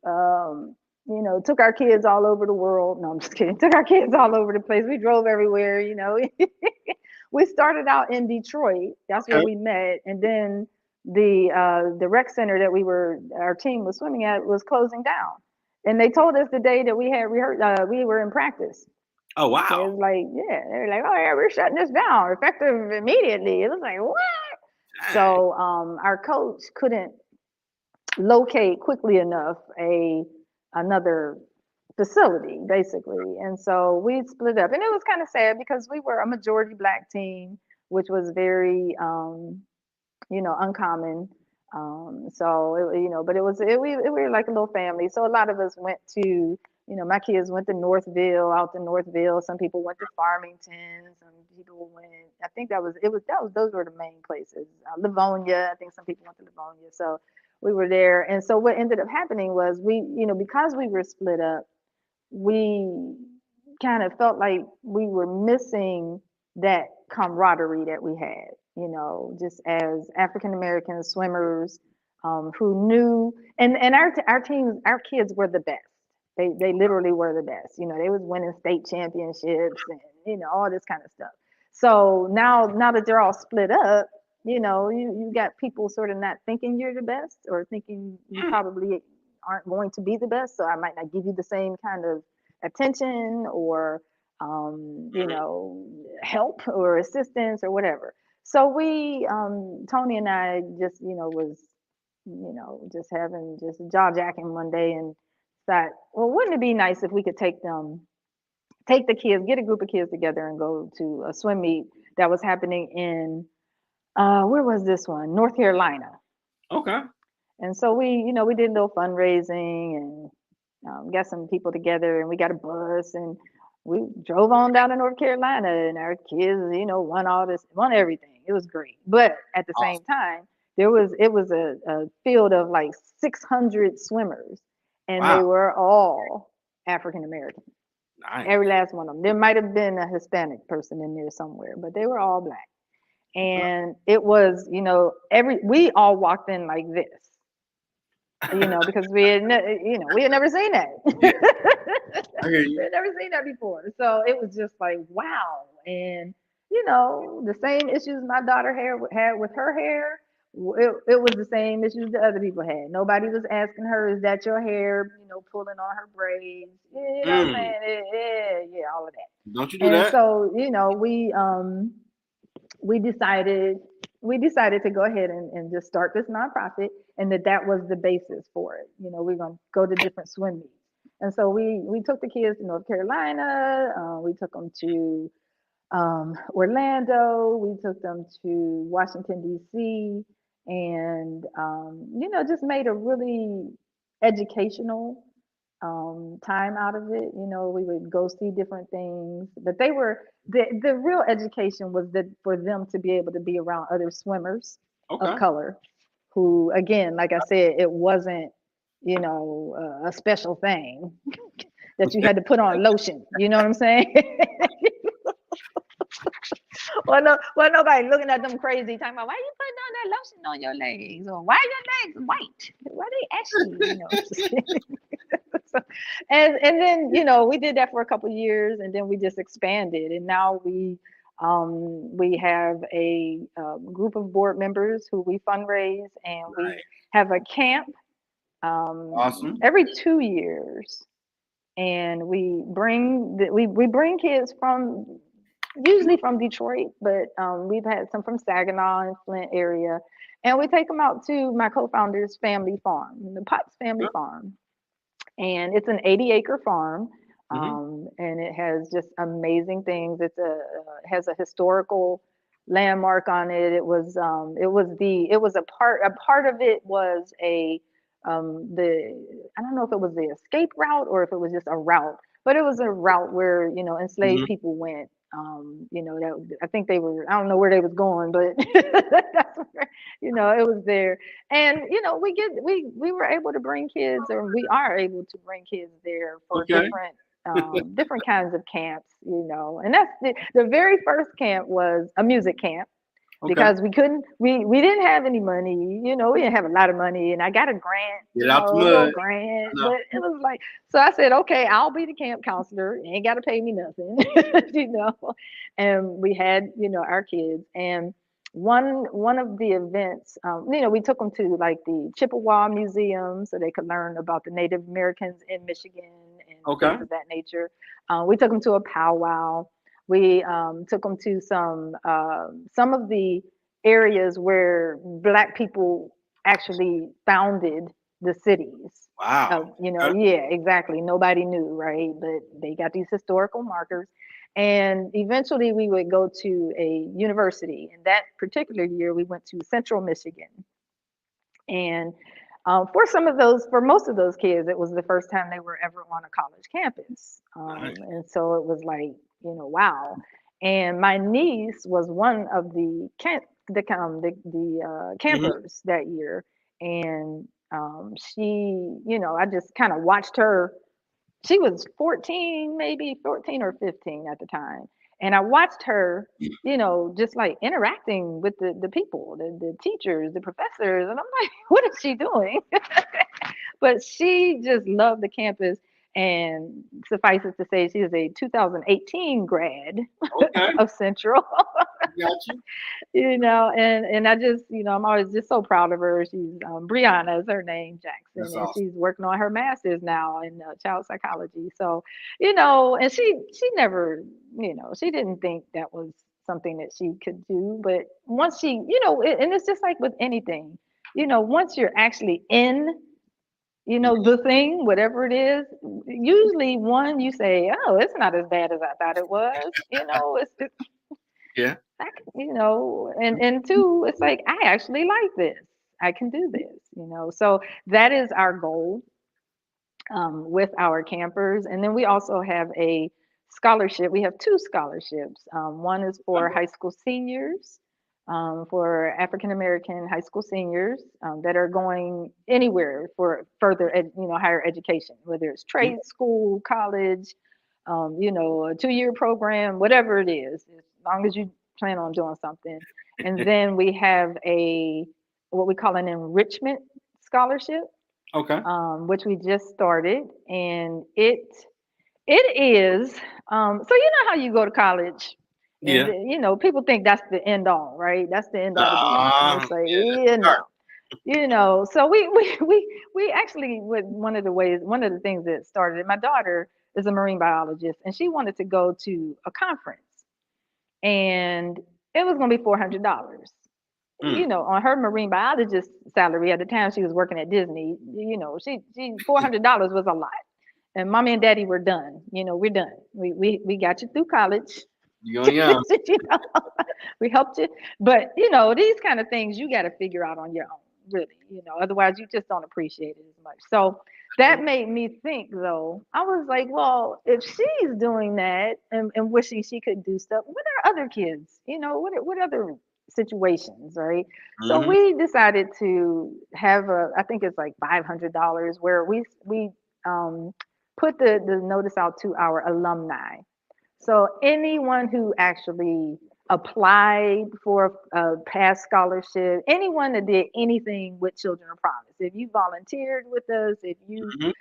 B: took our kids all over the world. No, I'm just kidding. Took our kids all over the place. We drove everywhere. We started out in Detroit. That's where
A: Okay.
B: we met, and then the rec center that our team was swimming at was closing down, and they told us the day that we had rehearsed. We were in practice.
A: Oh
B: It
A: wow.
B: was like, yeah, they were like, oh yeah, we're shutting this down effective immediately. It was like, what?
A: Dang.
B: So our coach couldn't locate quickly enough a another facility basically, and so we split up, and it was kind of sad because we were a majority black team, which was very uncommon. So but we were like a little family. So a lot of us went to, my kids went to Northville, out to Northville. Some people went to Farmington. Some people went. I think those were the main places. Livonia. I think some people went to Livonia. So we were there, and so what ended up happening was because we were split up, we kind of felt like we were missing that camaraderie that we had, just as African American swimmers, who knew, and our teams, our kids were the best. They literally were the best. They was winning state championships, and all this kind of stuff. So now that they're all split up, you got people sort of not thinking you're the best, or thinking you
A: Mm.
B: probably aren't going to be the best. So I might not give you the same kind of attention, or
A: Mhm.
B: help or assistance or whatever. So Tony and I just, was, just having just jaw jacking one day, and thought, well, wouldn't it be nice if we could take the kids, get a group of kids together and go to a swim meet that was happening in, where was this one? North Carolina.
A: Okay.
B: And so we did a little fundraising, and got some people together, and we got a bus, and we drove on down to North Carolina, and our kids, won everything. It was great. But at the same
A: Awesome.
B: time, it was a field of like 600 swimmers, and
A: Wow.
B: they were all African American. Every
A: Nice.
B: last one of them. There might have been a Hispanic person in there somewhere, but they were all black.
A: Okay.
B: And it was, we all walked in like this, because we had never seen that.
A: Yeah, I hear you.
B: We had never seen that before. So it was just like, wow. And, the same issues my daughter had with her hair, it was the same issues the other people had. Nobody was asking her, is that your hair, pulling on her braids? You know what I'm
A: Mm.
B: saying? Yeah, all of that.
A: Don't you do
B: And
A: that?
B: so, we decided to go ahead and just start this nonprofit, and that was the basis for it. We're going to go to different swim meets. And so we took the kids to North Carolina. We took them to Orlando. We took them to Washington, D.C., and, just made a really educational time out of it. We would go see different things, but the real education was that for them to be able to be around other swimmers of
A: Okay.
B: color, who, again, like I said, it wasn't, a special thing that you had to put on lotion. You know what I'm saying? Well, nobody looking at them crazy, talking about, why you putting on that lotion on your legs, or why your legs white? Why they ashy? So, and then we did that for a couple of years, and then we just expanded, and now we have a group of board members who we fundraise, and we
A: Nice.
B: have a camp
A: Awesome.
B: every 2 years, and we bring kids from, usually from Detroit, but we've had some from Saginaw and Flint area, and we take them out to my co-founder's family farm, the Potts family
A: Okay.
B: farm, and it's an 80-acre farm,
A: Hmm.
B: and it has just amazing things. Has a historical landmark on it. It was a part of it was the I don't know if it was the escape route or if it was just a route, but it was a route where enslaved
A: Hmm.
B: people went. That I think they were, I don't know where they was going, but that's where, it was there. And we were able to bring kids, or we are able to bring kids there for
A: Okay.
B: different kinds of camps, and that's the very first camp was a music camp,
A: Okay.
B: because we didn't have any money, we didn't have a lot of money, and I got a grant,
A: Get out the
B: a little
A: mud.
B: grant,
A: No.
B: but it was like, so I said, okay, I'll be the camp counselor. You ain't got to pay me nothing, you know. And we had, our kids, and one of the events, we took them to like the Chippewa Museum so they could learn about the Native Americans in Michigan and
A: Okay.
B: things of that nature. We took them to a powwow. We took them to some of the areas where Black people actually founded the cities.
A: Wow. Okay.
B: Yeah, exactly. Nobody knew, right? But they got these historical markers. And eventually we would go to a university. And that particular year, we went to Central Michigan. And for most of those kids, it was the first time they were ever on a college campus.
A: Nice.
B: And so it was like, wow. And my niece was one of the
A: Hmm.
B: campers that year, and I just kind of watched her. She was 14, maybe 14 or 15 at the time. And I watched her, just like interacting with the people, the teachers, the professors. And I'm like, what is she doing? But she just loved the campus. And suffice it to say, she is a 2018 grad
A: Okay,
B: of Central.
A: got you.
B: And I just, I'm always just so proud of her. She's Brianna is her name, Jackson,
A: That's
B: and
A: awesome.
B: she's working on her master's now in child psychology. So, and she never, she didn't think that was something that she could do, but once she, and it's just like with anything, once you're actually in, the thing, whatever it is, usually one you say, oh, it's not as bad as I thought it was. It's
A: Yeah.
B: and two, it's like I actually like this. I can do this. So that is our goal with our campers. And then we also have a scholarship. We have two scholarships. One is for high school seniors, for African American high school seniors that are going anywhere for further, higher education, whether it's
A: Mhm.
B: trade school, college, a 2-year program, whatever it is, as long as you plan on doing something. And then we have a what we call an enrichment scholarship,
A: Okay.
B: which we just started, and it is so you know how you go to college, and
A: Yeah.
B: people think that's the end all, right? That's the end all to be all, and it's like
A: Yeah, that's the start.
B: so we actually with one of the things that started it. My daughter is a marine biologist, and she wanted to go to a conference, and it was going to be $400.
A: Mm.
B: On her marine biologist salary at the time she was working at Disney, she $400 was a lot. And mommy and daddy were done. We're done. We got you through college.
A: You on your own.
B: you know, we helped you. But these kind of things you got to figure out on your own, really. Otherwise you just don't appreciate it as much. So that made me think, though. I was like, well, if she's doing that and wishing she could do stuff, what are other kids? What other situations, right? So
A: Hmm.
B: we decided to have I think it's like $500 where we um, put the notice out to our alumni. So anyone who actually applied for a past scholarship, anyone that did anything with Children of Promise, if you volunteered with us, if you,
A: Hmm.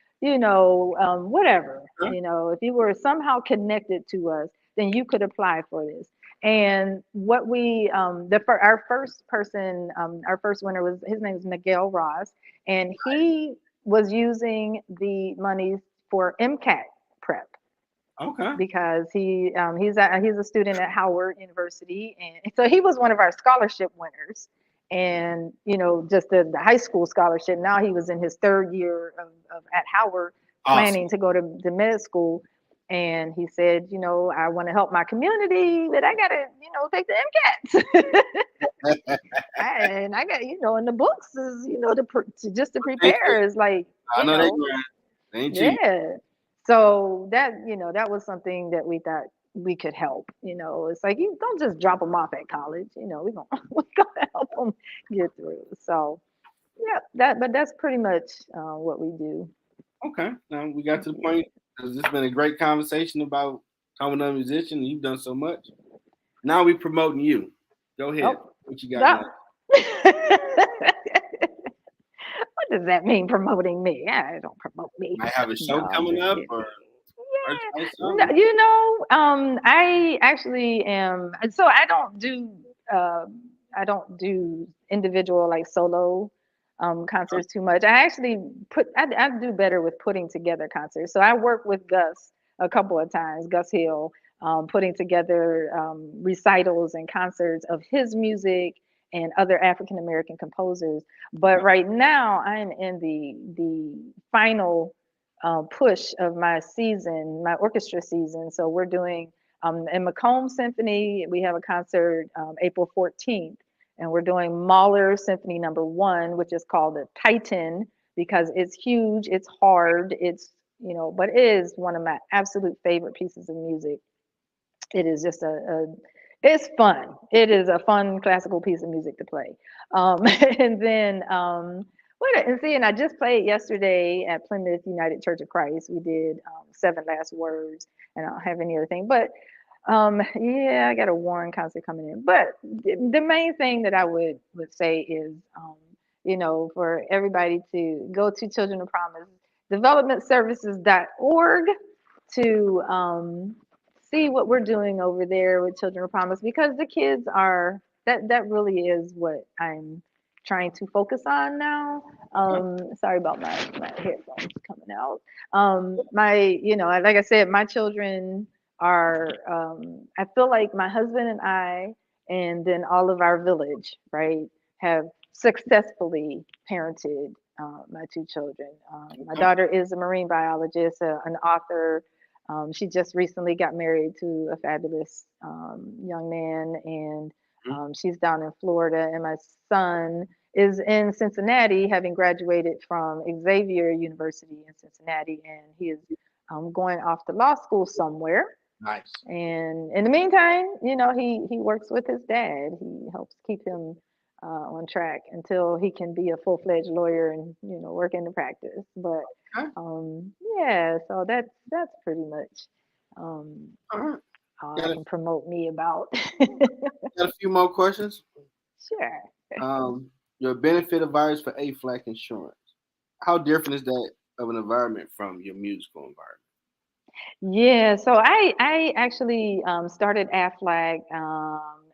B: whatever,
A: Okay.
B: if you were somehow connected to us, then you could apply for this. And what we, our first person, our first winner was his name is Miguel Ross, and he was using the monies for MCAT prep
A: Okay.
B: because he's a student at Howard University, and so he was one of our scholarship winners, and just the high school scholarship. Now he was in his third year of at Howard,
A: Awesome.
B: planning to go to med school, and he said, I want to help my community, but I gotta take the MCATs. And I got and the books is just to
A: Ain't cheap.
B: prepare is like
A: I know they grind. They ain't cheap.
B: yeah. So that was something that we thought we could help. It's like you don't just drop them off at college. We're gonna we gonna help them get through. So yeah, but that's pretty much what we do.
A: Okay. Now we got to the point. This has been a great conversation about becoming a musician, and you've done so much. Now we promoting you. Go ahead.
B: Oh,
A: What you got
B: that.
A: now?
B: What does that mean promoting me? I don't promote me.
A: Might have a
B: No,
A: show
B: I'm
A: coming
B: just
A: up
B: kidding.
A: or merchandise
B: No,
A: something.
B: I actually am. So uh, I don't do individual like solo concerts too much. I do better with putting together concerts. So I work with Gus a couple of times, Gus Hill, putting together recitals and concerts of his music and other African American composers. But right now, I'm in the final push of my season, my orchestra season. So we're doing in Macomb Symphony, we have a concert April 14th, and we're doing Mahler Symphony Number One, which is called the Titan because it's huge, it's hard, but it is one of my absolute favorite pieces of music. It is just it's fun. It is a fun classical piece of music to play. And then and see, and I just played yesterday at Plymouth United Church of Christ. We did Seven Last Words, and I don't have any other thing. But yeah, I got a Warren concert coming in. But the main thing that I would say is, for everybody to go to Children of Promise. developmentservices.org to see what we're doing over there with Children of Promise, because the kids are that really is what I'm trying to focus on now. Sorry about my headphones coming out. My, like I said, my children are, I feel like my husband and I, and then all of our village, right, have successfully parented my two children. My
A: Okay.
B: daughter is a marine biologist, an author. She just recently got married to a fabulous young man, and
A: Mhm.
B: she's down in Florida. And my son is in Cincinnati, having graduated from Xavier University in Cincinnati, and he is going off to law school somewhere.
A: Nice.
B: And in the meantime, he works with his dad. He helps keep him on track until he can be a full-fledged lawyer and work in the practice. But
A: Okay.
B: yeah, so that's pretty much um,
A: All right.
B: all I
A: Got a,
B: can promote me about.
A: got a few more questions.
B: Sure.
A: Your benefit advisors for A-Flac insurance. How different is that of an environment from your musical environment?
B: Yeah, so I actually started AFLAG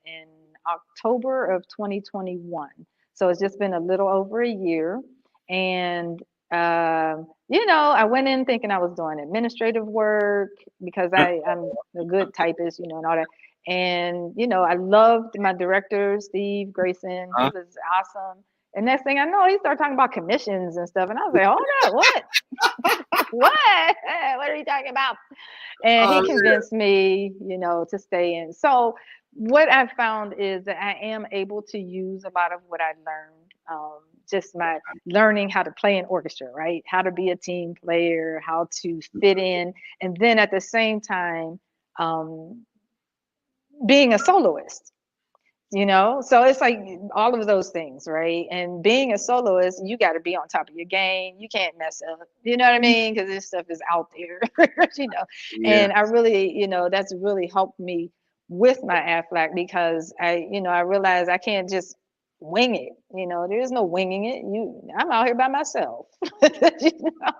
B: in October of 2021. So it's just been a little over a year, and I went in thinking I was doing administrative work because I'm a good typist, and all that. And I loved my director, Steve Grayson. He
A: Huh?
B: was awesome. And next thing I know, he started talking about commissions and stuff, and I was like, hold up, what? What? What are you talking about? And he
A: Oh,
B: convinced me, to stay in. So what I've found is that I am able to use a lot of what I learned. Just my learning how to play an orchestra, right? How to be a team player, how to fit in, and then at the same time, um, being a soloist. So it's like all of those things, right? And being a soloist, you got to be on top of your game. You can't mess up, you know what I mean? Because this stuff is out there, you know.
A: yeah.
B: And I really, that's really helped me with my AFLAC, because I realize I can't just wing it. There's no winging it. I'm out here by myself. you know?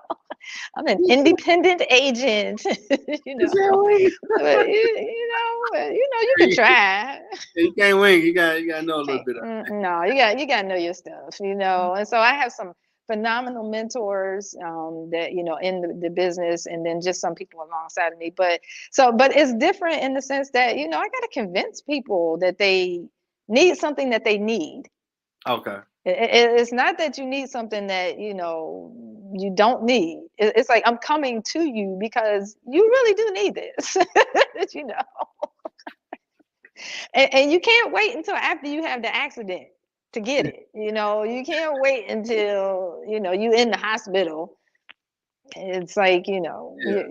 B: I'm an independent agent, you know. But you can
A: You
B: try.
A: can't wing. You gotta know a little
B: Okay.
A: bit of
B: No, you got to know your stuff, And so I have some phenomenal mentors that in the business, and then just some people alongside of me. But it's different in the sense that I got to convince people that they need something that they need.
A: it. Okay.
B: It's not that you need something that you don't need. It's like, I'm coming to you because you really do need this. you know and you can't wait until after you have the accident to get it. You can't wait until you in the hospital. It's like,
A: Yeah.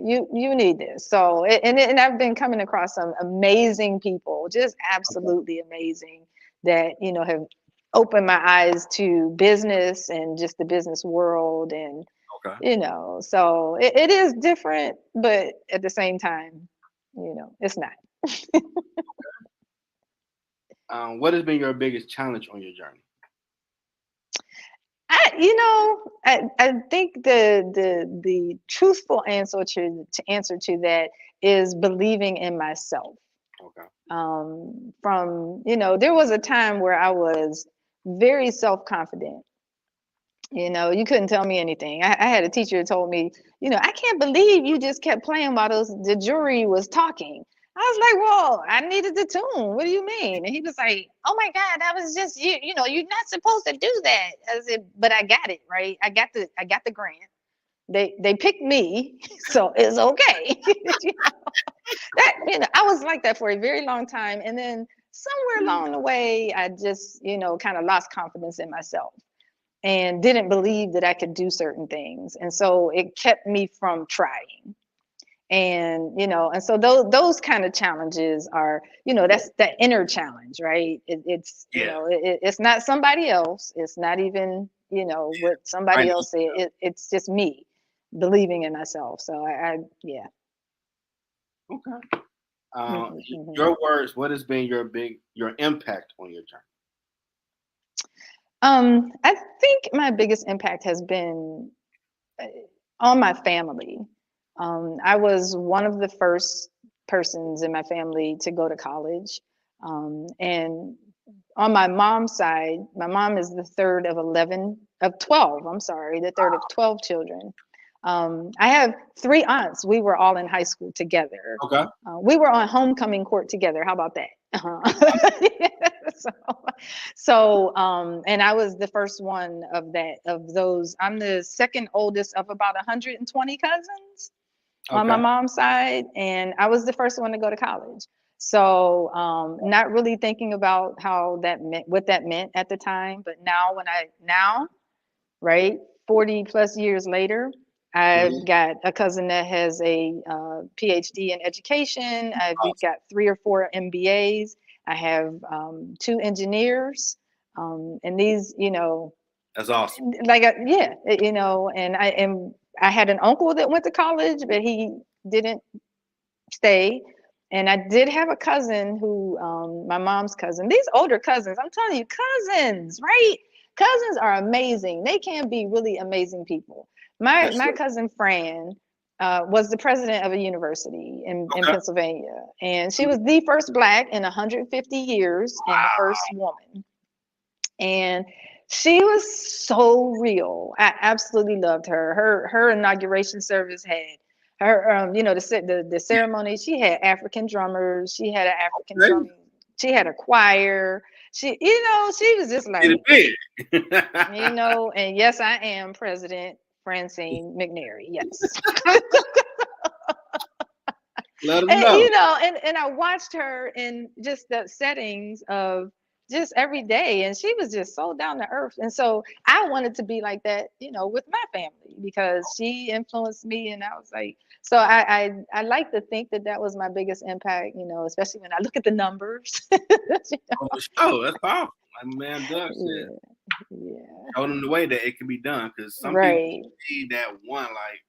B: you need this. So and I've been coming across some amazing people, just absolutely amazing, that have opened my eyes to business and just the business world. And
A: Okay.
B: so it is different, but at the same time, it's not.
A: What has been your biggest challenge on your journey?
B: I think the truthful answer to answer to that is believing in myself.
A: Okay.
B: From there was a time where I was very self confident. You couldn't tell me anything. I had a teacher who told me, I can't believe you just kept playing while the jury was talking. I was like, well, I needed the tune. What do you mean? And he was like, oh my God, that was just you. You're not supposed to do that. I said, but I got it right. I got the grant. They picked me, so it's okay. I was like that for a very long time, and then somewhere along the way, I just kind of lost confidence in myself and didn't believe that I could do certain things. And so it kept me from trying. And so those kind of challenges are, that's that inner challenge, right? It's,
A: Yeah.
B: it's not somebody else. It's not even, what somebody
A: Right.
B: else said. It's just me believing in myself. So yeah.
A: Okay.
B: Mhm.
A: Your words. What has been your impact on your journey?
B: I think my biggest impact has been On my family. I was one of the first persons in my family to go to college. And on my mom's side, my mom is the third of 11, of 12, I'm sorry, the third of 12 children. I have 3 aunts. We were all in high school together.
A: Okay.
B: We were on homecoming court together. How about that? so, and I was the first one of those. I'm the second oldest of about 120 cousins on my
A: Okay.
B: mom's side, and I was the first one to go to college. So, not really thinking about how that meant, what that meant at the time, but now, right, 40 plus years later,
A: Mhm.
B: I've got a cousin that has a PhD in education. We've got 3 or 4 MBAs. I have 2 engineers, and these,
A: That's awesome.
B: like yeah, and I had an uncle that went to college, but he didn't stay. And I did have a cousin who, my mom's cousin. These older cousins, I'm telling you, cousins, right? Cousins are amazing. They can be really amazing people. My
A: That's
B: my
A: true.
B: cousin Fran was the president of a university in
A: Okay.
B: Pennsylvania, and she was the first Black in 150 years and the first woman. And she was so real. I absolutely loved her. Her inauguration service had her, the ceremony. She had African drummers. She had an African
A: Okay.
B: drumming. She had a choir. She was just
A: Get
B: like,
A: it big.
B: and yes, I am President Francine McNary. Yes.
A: Let them
B: And
A: know.
B: and I watched her in just the settings of just every day, and she was just so down to earth. And so I wanted to be like that, with my family, because she influenced me. And I was like, so I like to think that that was my biggest impact, especially when I look at the numbers.
A: Oh, for sure. That's powerful. Like my man Doug said,
B: Yeah, yeah,
A: show them the way that it can be done. Because some people
B: right.
A: need that one, like,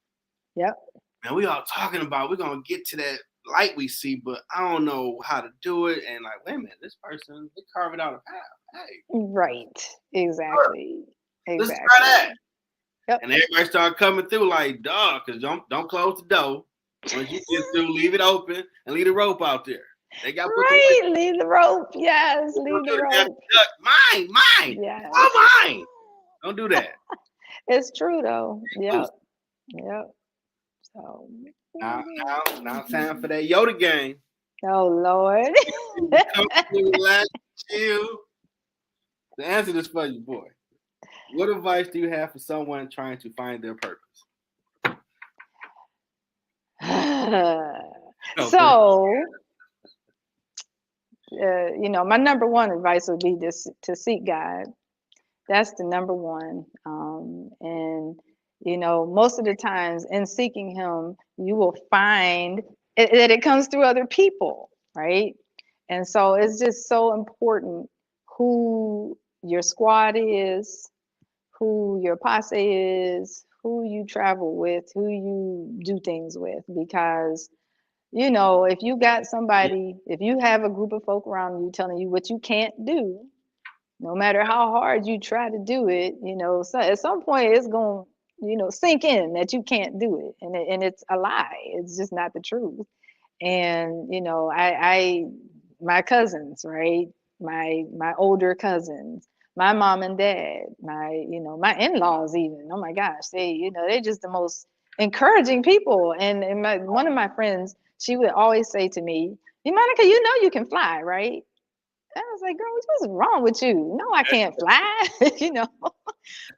B: Yep.
A: man, we all talking about we're gonna get to that light we see, but I don't know how to do it. And like, wait a minute, this person they carve it out a path. Hey,
B: Right.
A: sure,
B: Exactly.
A: let's try
B: Exactly.
A: that.
B: Yep.
A: And everybody started coming through like, dog, because don't close the door. Once you get through, leave it open and leave the rope out there. They got put the
B: Right. Leave the rope. Yes.
A: don't
B: Leave
A: do
B: the
A: the Daffy
B: rope.
A: Duck. Mine.
B: Yes.
A: All mine. Don't do that.
B: It's true though. Yep.
A: Loose.
B: Yep. So.
A: Now time for that Yoda game.
B: Oh Lord.
A: Comfortable, relax, chill. To answer this for you, boy. What advice do you have for someone trying to find their purpose? Oh, for
B: So, my number one advice would be this: to seek God. That's the number one. And most of the times in seeking Him, you will find that it comes through other people, right? And so it's just so important who your squad is, who your posse is, who you travel with, who you do things with, because if you got somebody, if you have a group of folk around you telling you what you can't do, no matter how hard you try to do it, so at some point it's going to, sink in that you can't do it. And it's a lie. It's just not the truth. And, my cousins, right? My older cousins, my mom and dad, my in-laws even. Oh my gosh, they're just the most encouraging people. And one of my friends, she would always say to me, Monica, you can fly, right? I was like, girl, what's wrong with you? No, I can't fly,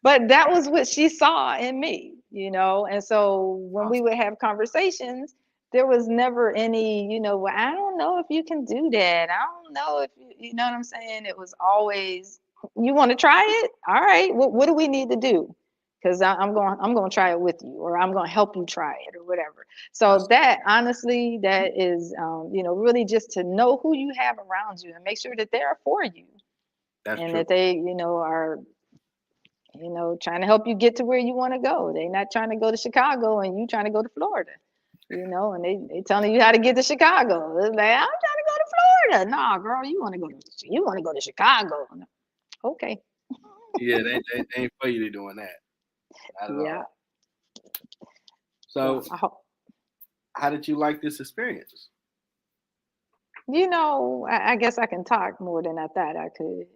B: But that was what she saw in me. And so when we
A: awesome.
B: would have conversations, there was never any, well, I don't know if you can do that. I don't know if you know what I'm saying? It was always, you want to try it? All right. What do we need to do? Because I'm going to try it with you, or I'm going to help you try it, or whatever. So
A: That's
B: that honestly, that is, really just to know who you have around you and make sure that they're for you,
A: that's
B: and
A: true.
B: that they, are, trying to help you get to where you want to go. They're not trying to go to Chicago and you trying to go to Florida, and they telling you how to get to Chicago. It's like, I'm trying to go to Florida. Nah, girl, you want to go to Chicago. No. Okay.
A: Yeah, they ain't for you to doing that. Not at
B: Yeah.
A: all. So,
B: Well, I hope,
A: how did you like this experience?
B: I guess I can talk more than I thought I could.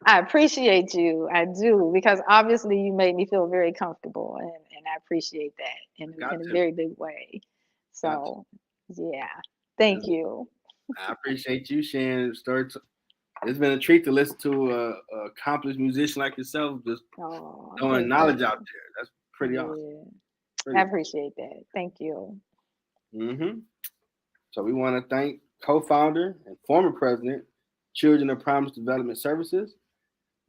B: I appreciate you. I do, because obviously you made me feel very comfortable, and I appreciate that
A: Got
B: in a
A: to,
B: very big way.
A: got to.
B: So, yeah, thank
A: It's-
B: you.
A: I appreciate you sharing stories. It's been a treat to listen to a accomplished musician like yourself, just
B: Oh,
A: throwing
B: thank
A: knowledge out
B: you.
A: there. That's pretty awesome.
B: Yeah, I
A: Pretty
B: appreciate that. Thank you.
A: awesome. So we want to thank co-founder and former president, Children of Promise Development Services,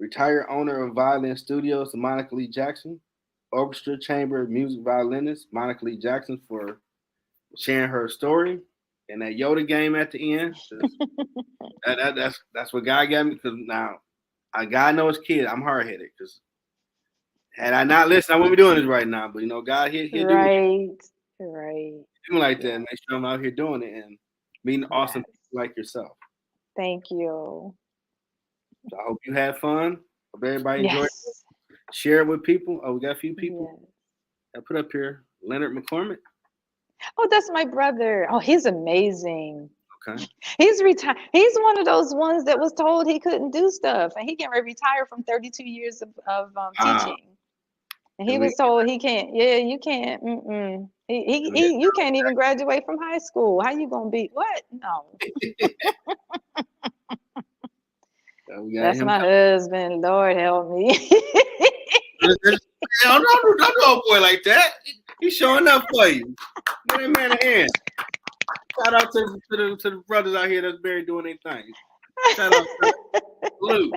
A: retired owner of Violin Studios, Monica Lee Jackson, Orchestra Chamber Music Violinist, Monica Lee Jackson, for sharing her story and that Yoda game at the end. That's what God got me, because now God knows kid, I'm hard headed, because had I not listened, I wouldn't be doing this right now. But God, he'll do
B: Right, right.
A: me like that
B: Yeah,
A: and make sure I'm out here doing it and meeting awesome
B: yes.
A: people like yourself.
B: Thank you.
A: So I hope you had fun. Hope everybody enjoyed it.
B: Yes,
A: Share it with people. Oh, we got a few people
B: yes.
A: I put up here. Leonard McCormick.
B: Oh, that's my brother. Oh, he's amazing.
A: Okay.
B: He's retired. He's one of those ones that was told he couldn't do stuff, and he can retire from 32 years of
A: Ah,
B: teaching. And he
A: and we,
B: was told he can't. Yeah, you can't. Mm-mm.
A: and we
B: You can't even graduate from high school. How you gonna be? What? No,
A: we got
B: that's
A: him.
B: my husband. Lord help me.
A: Don't do a boy like that. He's showing up for you. Give that man a hand. Shout out to the brothers out here that's buried doing their thing. Shout out to Luke.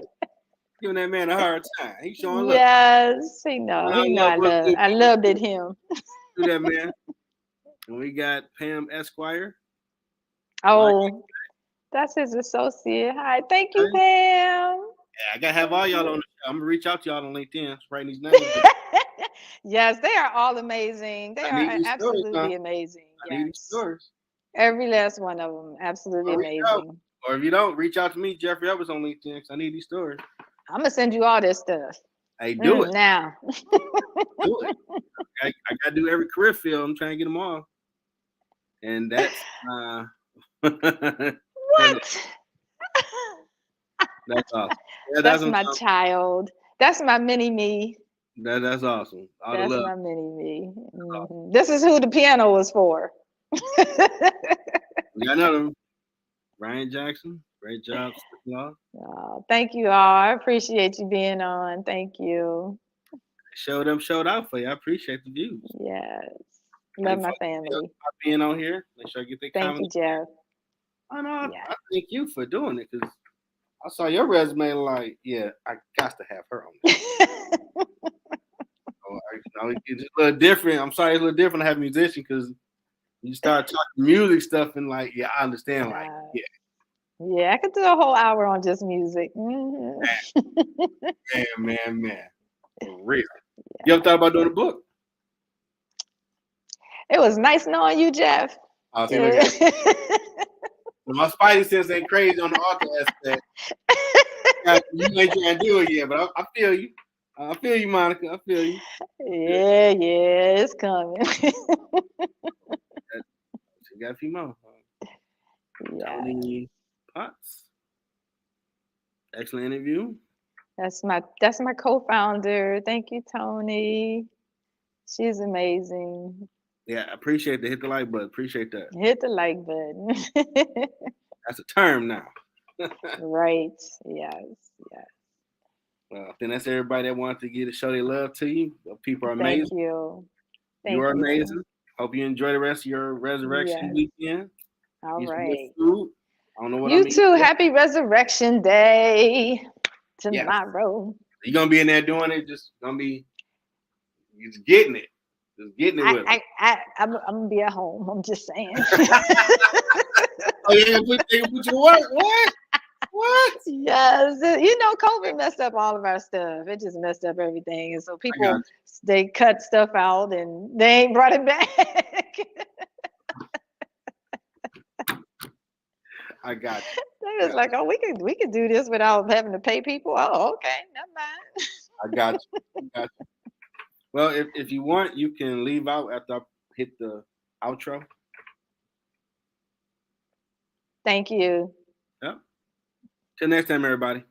A: Giving that man a hard time. He's showing love.
B: Yes, he know.
A: Showing
B: He know.
A: love real good.
B: I loved it him.
A: Do that, man. And we got Pam Esquire. Like,
B: Oh, that's his associate. Hi, thank you,
A: okay.
B: Pam.
A: Yeah, I gotta have
B: Thank
A: all y'all on
B: you.
A: the show. I'm gonna reach out to y'all on LinkedIn, writing these names down.
B: Yes, they are all amazing. They
A: I need
B: are
A: these stories, huh?
B: absolutely amazing.
A: I need these
B: Yes.
A: stories.
B: Every last one of them. Absolutely
A: Or reach out.
B: amazing.
A: Or if you don't, reach out to me, Jeffrey Evans, on LinkedIn, because I need these stories.
B: I'm going to send you all this stuff.
A: Hey, do it.
B: Now.
A: Do it. I gotta do every career field. I'm trying to get them all. And that's
B: What?
A: that's awesome. Yeah,
B: That's my child. That's my mini me.
A: that's awesome. All the
B: That's
A: love.
B: my mini me.
A: Awesome.
B: This is who the piano was for.
A: We got another one. Ryan Jackson. Great job, Law.
B: Thank you all. I appreciate you being on. Thank you.
A: Showed out for you. I appreciate the views.
B: Yes. Love
A: Thank
B: my
A: folks
B: family.
A: for being on here. Make sure I get their
B: Thank you,
A: comments.
B: Jeff.
A: I know.
B: Yeah.
A: I thank you for doing it, because I saw your resume. Like, yeah, I got to have her on there. It's a little different. I'm sorry, it's a little different to have a musician, because you start talking music stuff and like, yeah, I understand. Like, yeah,
B: Yeah, I could do a whole hour on just music.
A: man, for real. You ever thought about doing a book?
B: It was nice knowing you, Jeff.
A: Oh, see, look
B: Yeah.
A: at it. My spidey sense ain't crazy on the author aspect. You ain't trying to do it yet, but I feel you. I feel you, Monica. I feel you.
B: Yeah, it's coming.
A: You got a few more.
B: Yeah,
A: Tony Potts. Excellent interview.
B: that's my co-founder. Thank you, Tony. She's amazing.
A: Yeah, I appreciate the hit the like button. Appreciate that.
B: Hit the like button.
A: That's a term now.
B: Right. Yes. Yes.
A: Well, I think that's everybody that wanted to get to show their love to you. People are
B: Thank
A: amazing.
B: you.
A: You are
B: Thank you.
A: amazing. Hope you enjoy the rest of your resurrection
B: Yes.
A: weekend.
B: All
A: Eat some good
B: right.
A: food. I don't know what
B: You
A: I'm eating.
B: too. Happy Resurrection Day
A: Yes.
B: tomorrow.
A: You're gonna be in there doing it, just gonna be just getting it. Just getting it with it.
B: I'm gonna be at home. I'm just saying.
A: Oh, you gonna put you to work? What? What?
B: Yes, COVID messed up all of our stuff. It just messed up everything, and so people they cut stuff out and they ain't brought it back.
A: I got you.
B: They was like, "Oh, we could do this without having to pay people." Oh, okay, never mind.
A: I got you. I got you. Well, if you want, you can leave out after I hit the outro.
C: Thank you.
A: Yep. Till next time, everybody.